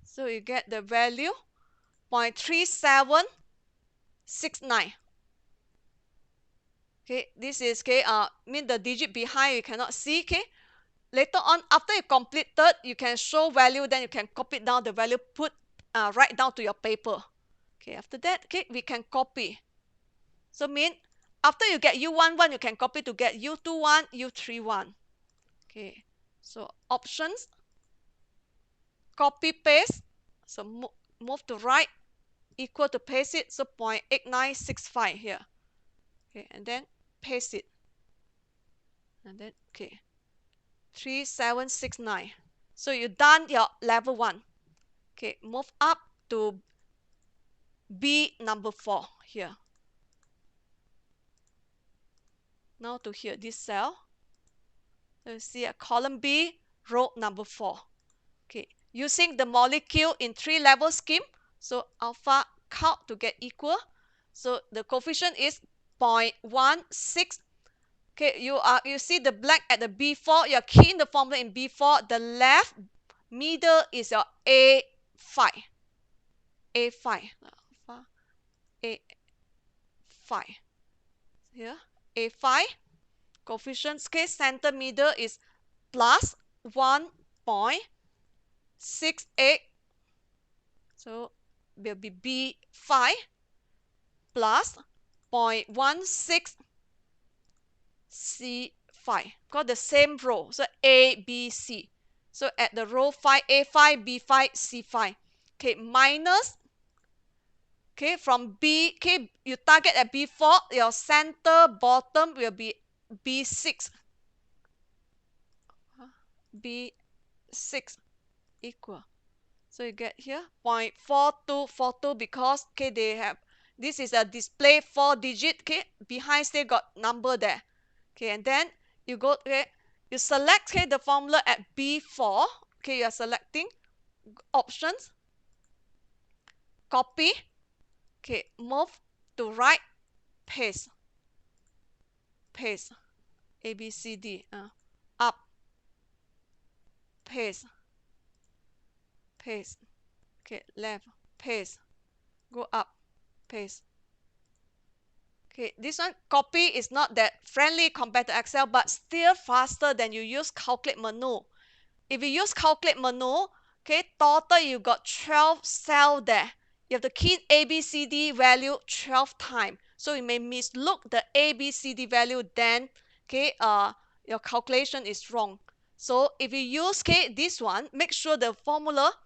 so you get the value 0.3769. Okay, this is mean the digit behind you cannot see. Okay, later on after you completed, you can show value, then you can copy down the value, write down to your paper. Okay, after that, we can copy. So mean after you get U11, you can copy to get U21, U31. Okay, so options, copy paste. So move to right, equal to paste it. So 0.8965 here. Okay, and then paste it. And then 3769. So you done your level 1. Okay, move up to B number 4 here. Now to here, this cell. So you see a column B, row number 4. Okay, using the molecule in 3-level scheme. So alpha count to get equal. So the coefficient is 0.16. Okay, you see the black at the B4. You're keying the formula in B4. The left middle is your A5. A5. Alpha A5. Here, A5. Coefficients, center middle is plus 1.68. So will be B5 plus 0.16 C5. Got the same row. So A, B, C. So at the row 5, A5, B5, C5. Okay, minus. Okay, from B, you target at B4, your center bottom will be B6. B6 equal. So you get here 0.4242 because they have, this is a display 4-digit. Behind still got number there. And then you go, you select the formula at B4. You are selecting options, copy. Move to right, paste, A, B, C, D, up, paste, left, paste, go up, paste. This one copy is not that friendly compared to Excel, but still faster than you use calculate menu. If you use calculate menu, total you got 12 cell there. You have to key A, B, C, D value 12 times. So you may mislook the A, B, C, D value, then your calculation is wrong. So if you use this one, make sure the formula,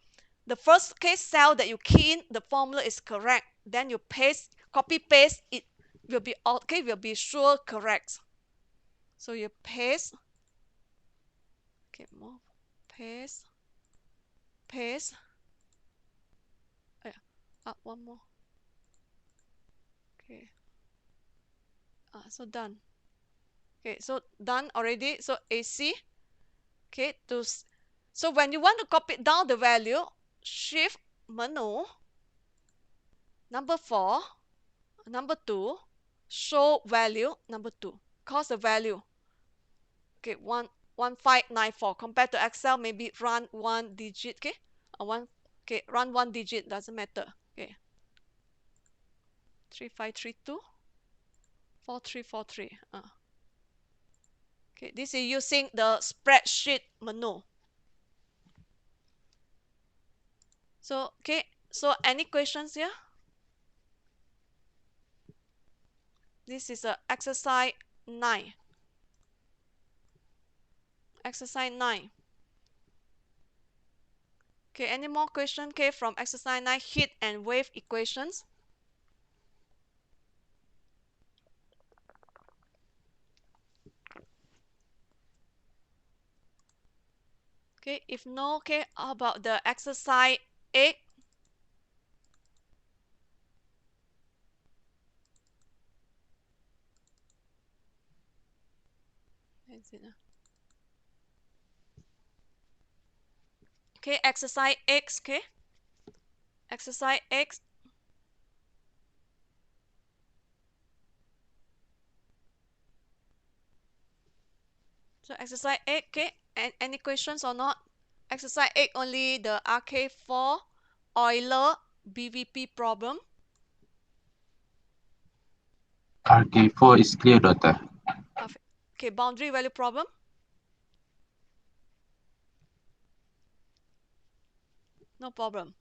the first cell that you key in, the formula is correct. Then you paste, copy paste, it will be will be sure correct. So you paste, move, paste, up one more. So done. So done already. So AC. So when you want to copy down the value, shift menu, number 4, number 2, show value, number 2, cost the value. 1594. Compared to Excel, maybe run 1 digit. Run 1 digit, doesn't matter. 3532 4343. This is using the spreadsheet menu. So so any questions here? This is a exercise 9. Exercise 9. Any more question from exercise 9, heat and wave equations? If no, how about the exercise 8? Exercise X. Exercise X. So exercise 8, okay, and any questions or not? Exercise 8 only the RK4 Euler BVP problem. RK4 is clear, doctor. Okay, boundary value problem. No problem.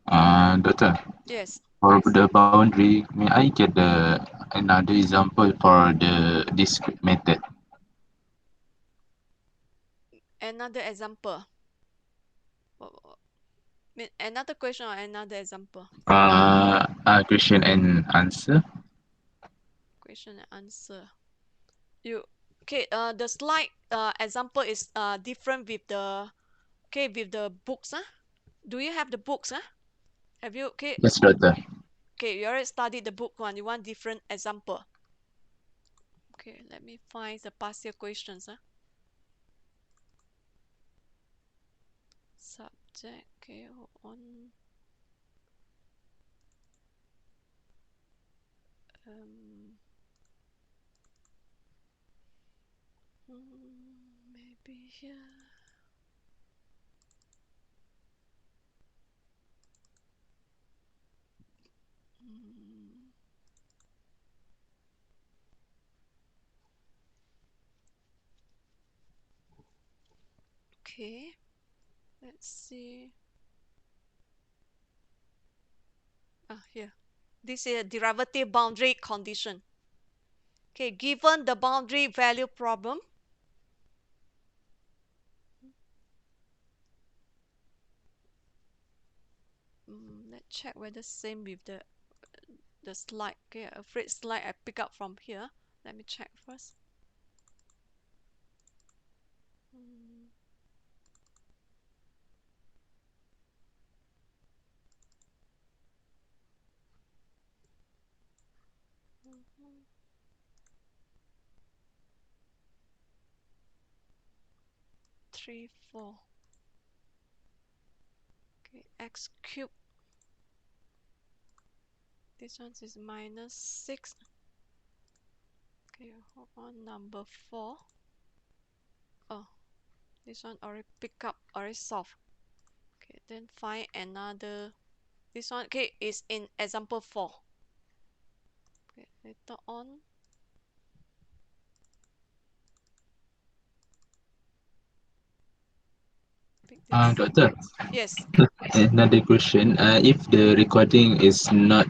Doctor, Yes. for the boundary, may I get another example for the discrete method? Another example. Another question or another example? Question and answer. Question and answer. You okay? The slide example is different with the with the books. Do you have the books? Have you Yes, doctor. Okay, you already studied the book one. You want different example. Okay, let me find the past year questions. Subject. Okay, hold on. Maybe here. Okay, let's see. Here. This is a derivative boundary condition. Okay, given the boundary value problem, let's check whether same with the slide. Okay, afraid slide I pick up from here. Let me check first. 3, 4. Okay, x cubed. This one is minus 6. Okay, hold on, number 4. Oh, this one already pick up, already solved. Okay, then find another. This one, okay, is in example 4. Okay, later on. Pick this. Doctor, Yes. another question. If the recording is not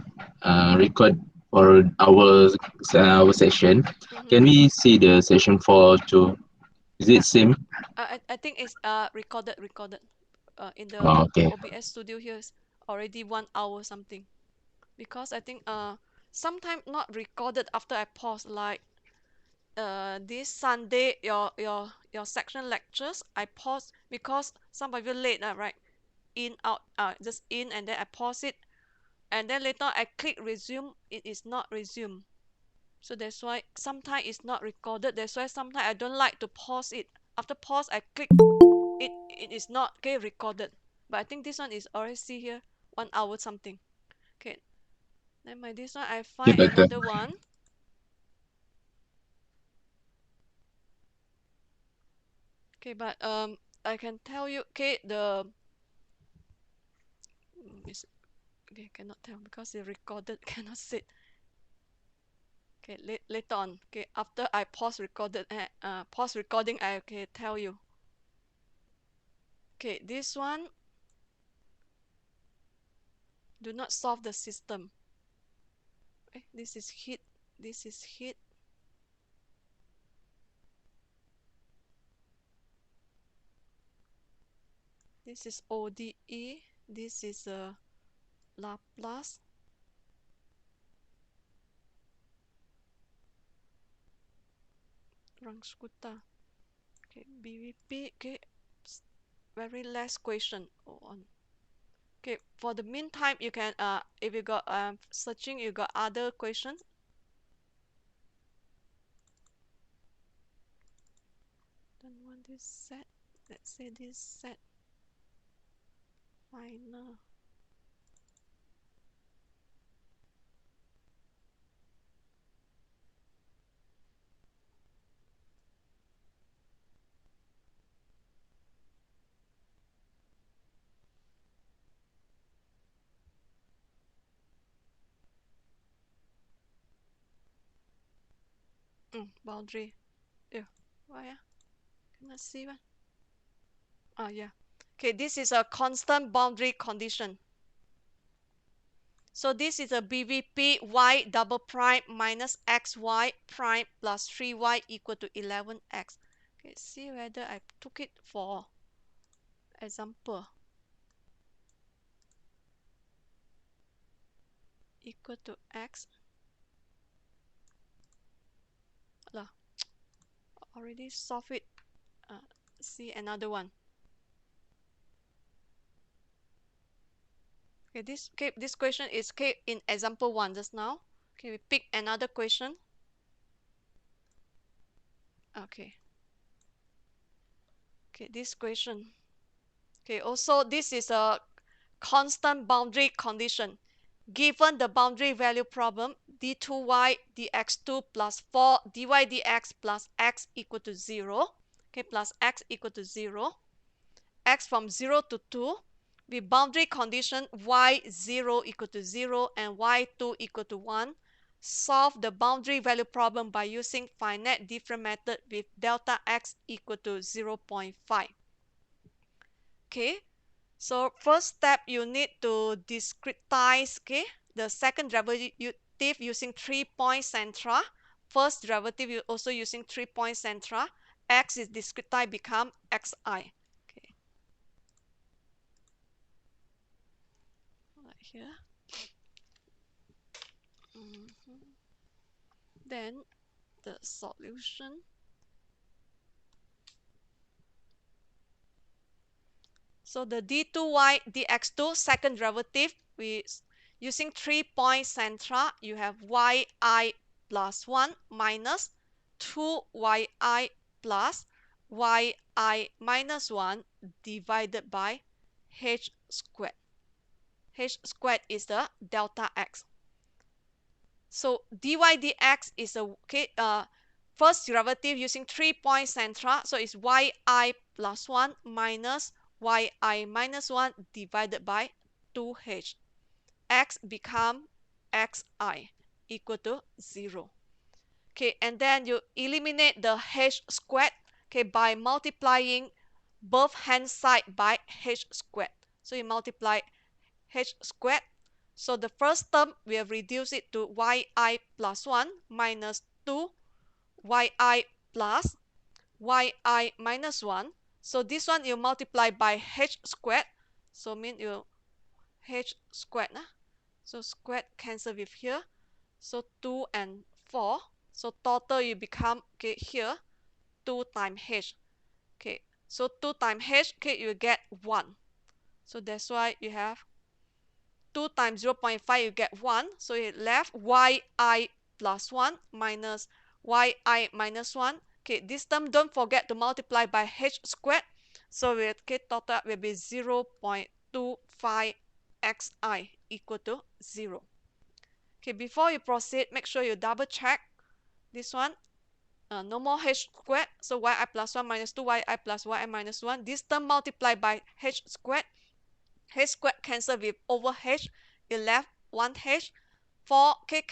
record for our session, can we see the session 4 too? Is Yeah. it same? I think it's recorded. In the Oh, okay. OBS studio here is already 1 hour something. Because I think sometime not recorded after I pause, like this Sunday your section lectures I pause because some of you late, right? In out just in, and then I pause it, and then later I click resume, it is not resume. So that's why sometimes it's not recorded. That's why sometimes I don't like to pause it. After pause I click it, it is not okay recorded. But I think this one is already see here 1 hour something. Okay, then my this one I Okay, find doctor. another one. Okay, but I can tell you, okay, the is okay, cannot tell because it recorded, cannot sit. Okay, later on. Okay, after I pause recorded, pause recording, I okay tell you. Okay, this one do not solve the system. This is heat. This is heat. This is ODE. This is Laplace. Rangskuta. Okay, BVP. Okay, very last question. On. Okay, for the meantime, you can if you got searching, you got other questions. Don't want this set. Let's say this set. Final. Boundary. Yeah. Why? Cannot see one. Oh, yeah. Okay, this is a constant boundary condition. So this is a BVP y double prime minus xy prime plus 3y equal to 11x. Okay, see whether I took it for example. Equal to x. Lah, already solved it. See another one. Okay, this question is in example 1 just now. Okay, we pick another question. Okay. Okay, this question. Okay, also this is a constant boundary condition. Given the boundary value problem, d2y dx2 plus 4 dy dx plus x equal to 0. Okay, plus x equal to 0. X from 0 to 2. With boundary condition y0 equal to 0 and y2 equal to 1. Solve the boundary value problem by using finite difference method with delta x equal to 0.5. Okay, so first step you need to discretize, okay, the second derivative using 3-point centra. First derivative you also using 3-point centra. X is discretized become xi. Okay, right here. Then the solution. So the d2y dx2 second derivative, we using 3-point centra, you have yi plus 1 minus 2yi plus yi minus 1 divided by h squared. H squared is the delta x. So dy dx is a first derivative using 3-point centra, so it's yi plus 1 minus yi minus 1 divided by 2h. X become xi equal to 0. Okay, and then you eliminate the h squared, okay, by multiplying both hand side by h squared. So you multiply h squared. So the first term we have reduced it to yi plus 1 minus 2 yi plus yi minus 1. So this one you multiply by h squared. So mean you h squared. So squared cancel with here. So 2 and 4. So total you become, okay, here 2 times h. Okay, so 2 times h, okay, you get 1. So that's why you have 2 times 0.5, you get 1. So you left yi plus 1 minus yi minus 1. Okay, this term don't forget to multiply by h squared. So we okay, total will be 0.25 xi equal to 0. Okay, before you proceed, make sure you double check this one. No more h squared. So yi plus 1 minus 2 yi plus yi minus 1. This term multiplied by h squared. H squared cancel with over h, you left 1h. 4, okay,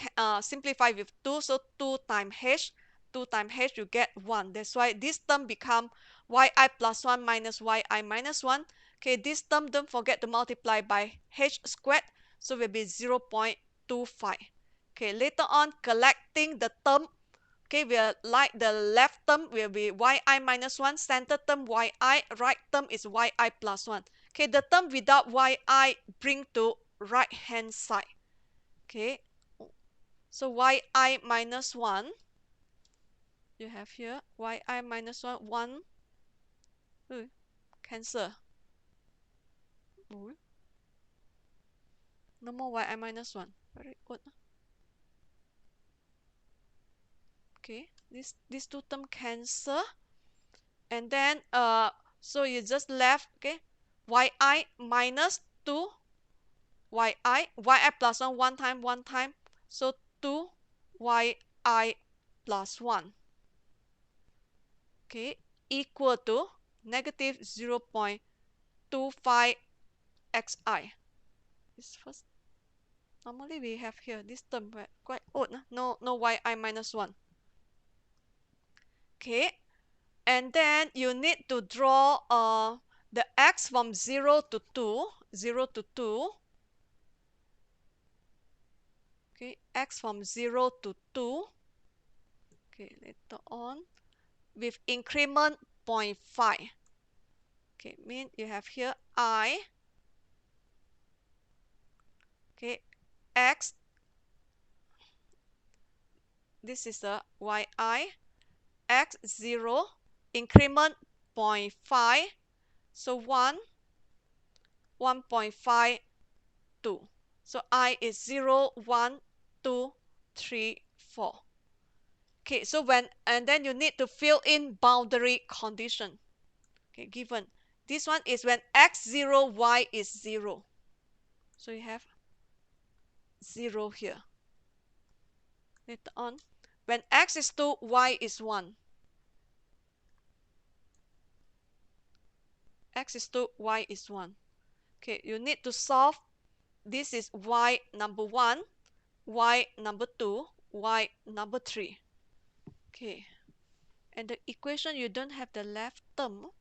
simplify with 2, so 2 times h. 2 times h, you get 1. That's why this term become yi plus 1 minus yi minus 1. Okay, this term don't forget to multiply by h squared, so will be 0.25. Okay, later on collecting the term, okay, we'll like the left term will be yi minus 1, center term yi, right term is yi plus 1. Okay, the term without yi bring to right hand side. Okay, so yi minus 1, you have here yi minus 1, 1, cancel. No more yi minus 1. Very good. Okay, these two term cancel. And then so you just left, okay, yi minus 2 yi plus 1 one time, so 2 yi plus 1, okay, equal to negative 0.25 xi. This first, normally we have here this term quite odd, no yi minus 1. Okay, and then you need to draw the x from 0 to 2, 0 to 2. Okay, x from 0 to 2. Okay, later on with increment 0.5. Okay, mean you have here I. Okay, x. This is the yi. X0 increment 0.5. So 1, 1.5, 2. So I is 0, 1, 2, 3, 4. Okay, so and then you need to fill in boundary condition. Okay, given this one is when x0, y is 0. So you have 0 here. Later on, when x is 2, y is 1. X is 2, y is 1. Okay, you need to solve. This is y number 1, y number 2, y number 3. Okay, and the equation you don't have the left term.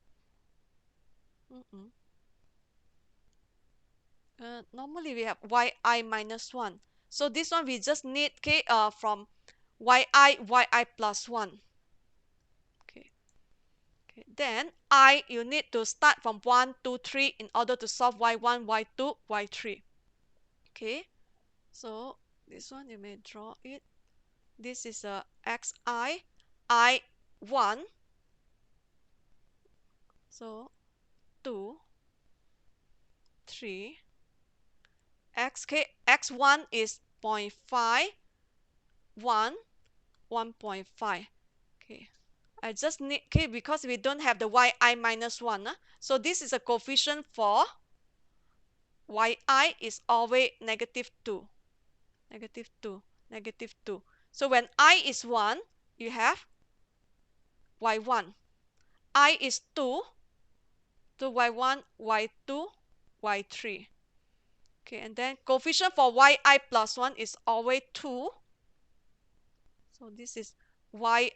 Normally we have yi minus 1. So this one we just need from yi plus 1. Okay. Okay. Then you need to start from 1, 2, 3 in order to solve y1, y2, y3. Okay. So this one you may draw it. This is a xi, I1. So 2, 3. X1 is 0.5, 1, 1.5. Okay, I just need, okay, because we don't have the yi minus 1. So this is a coefficient for yi is always negative 2. Negative 2. Negative 2. So when I is 1, you have y1. I is 2. So y1, y2, y3. Okay, and then coefficient for yi plus 1 is always 2. So this is yi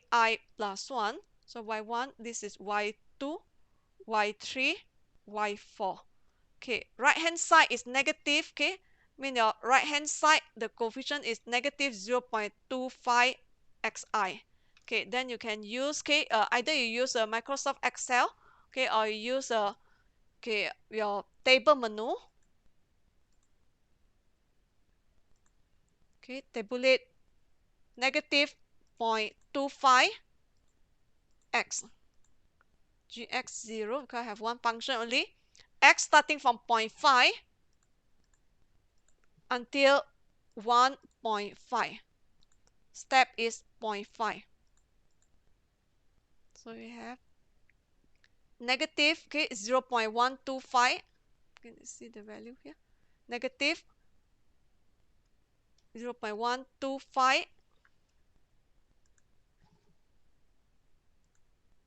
plus 1. So y1, this is y2, y3, y4. Okay, right hand side is negative. Okay, mean your right hand side, the coefficient is negative 0.25 xi. Okay, then you can use, either you use a Microsoft Excel, okay, or you use your table menu. Okay, tabulate negative 0.25 x gx0, because I have one function only. X starting from 0.5 until 1.5. Step is 0.5. So we have negative 0.125. Can you see the value here? Negative 0.125.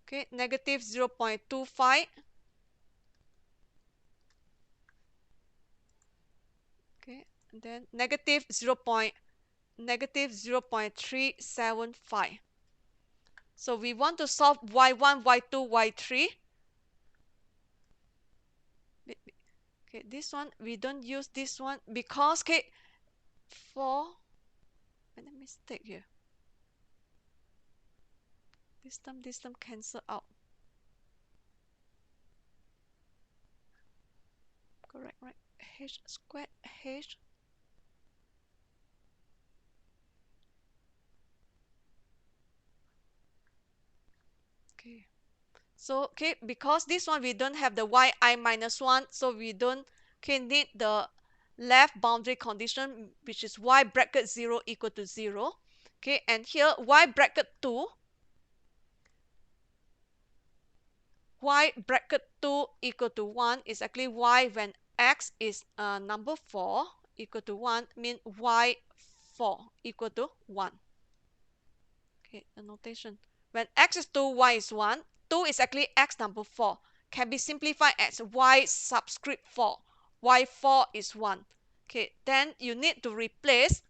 Okay, negative 0.25. Okay, and then negative 0.375. So we want to solve y1, y2, y3. Okay, this one we don't use this one because for and a mistake here. This term cancel out. Correct, right? H squared H. Okay. So because this one we don't have the yi minus 1, so we don't need the left boundary condition, which is y bracket 0 equal to 0. Okay, and here y bracket 2, y bracket 2 equal to 1 is actually y when x is number 4 equal to 1, mean y4 equal to 1. Okay, the notation. When x is 2, y is 1. 2 is actually x number 4. Can be simplified as y subscript 4. y4 is 1. Okay, then you need to replace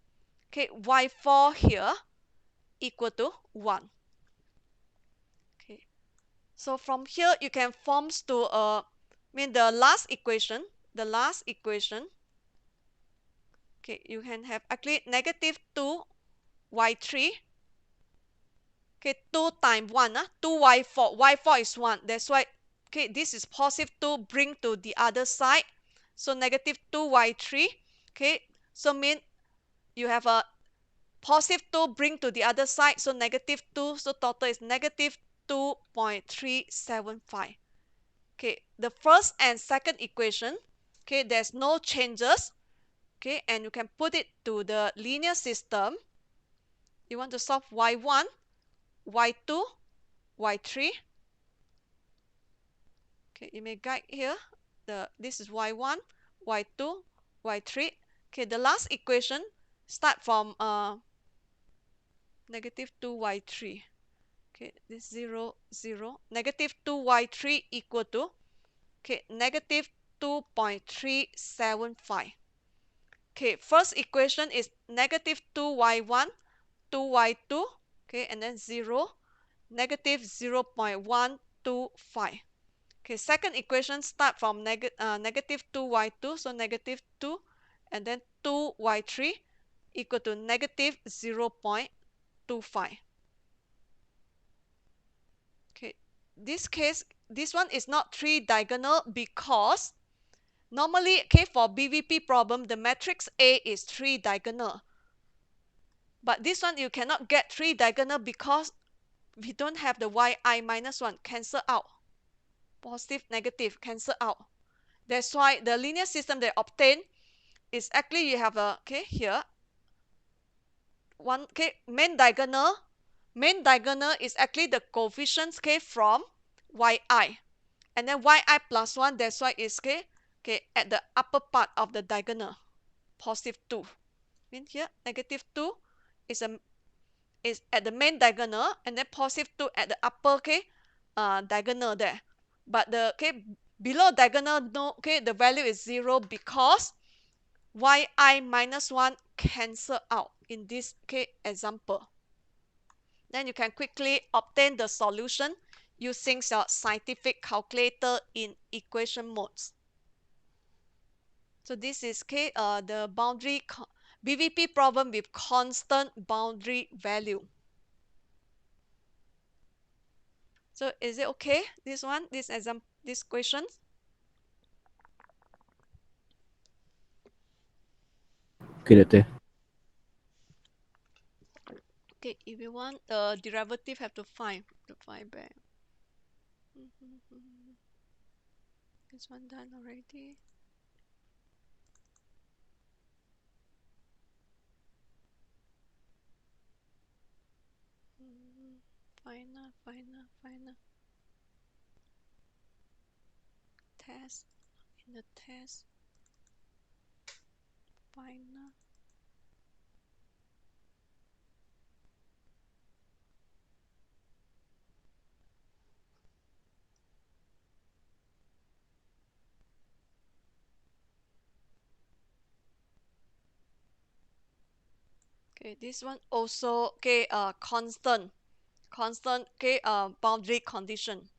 y4 here equal to 1. So from here you can forms to the last equation. Okay, you can have actually negative 2y3. Okay, 2 times 1, 2y4. y4 is 1. That's why, okay, this is positive 2 bring to the other side. So negative 2y3. Okay, so mean you have a positive 2 bring to the other side. So negative 2. So total is negative 2.375. Okay, the first and second equation, okay, there's no changes. Okay, and you can put it to the linear system. You want to solve y1, y2, y3. Okay, you may guide here. This is y1, y2, y3. Okay, the last equation start from negative 2y3. Okay, this 0, 0. Negative 2y3 equal to, okay, negative 2.375. Okay, first equation is negative 2y1, 2y2, okay, and then 0, negative 0.125. Okay, second equation start from negative 2y2, so negative 2, and then 2y3 equal to negative 0.25. Okay, this case, this one is not 3 diagonal because normally, okay, for BVP problem, the matrix A is 3 diagonal. But this one you cannot get 3 diagonal because we don't have the yi minus 1, cancel out. Positive, negative, cancel out. That's why the linear system they obtain is actually you have a, okay, here, one, okay, main diagonal. Main diagonal is actually the coefficients, okay, from yi. And then yi plus 1, that's why it's, okay, at the upper part of the diagonal. Positive 2. Mean here, negative 2 is at the main diagonal, and then positive 2 at the upper, okay, diagonal there. But the, okay, below diagonal, no, okay, the value is 0 because yi minus 1 cancel out in this, okay, example. Then you can quickly obtain the solution using your scientific calculator in equation modes. So this is, okay, the boundary BVP problem with constant boundary value. So is it okay? This one, this example, this question? Okay, Doctor. Okay, if you want the derivative, have to find back. This one done already. Final. Test, in the test, final. Okay, this one also, okay, constant, okay, boundary condition.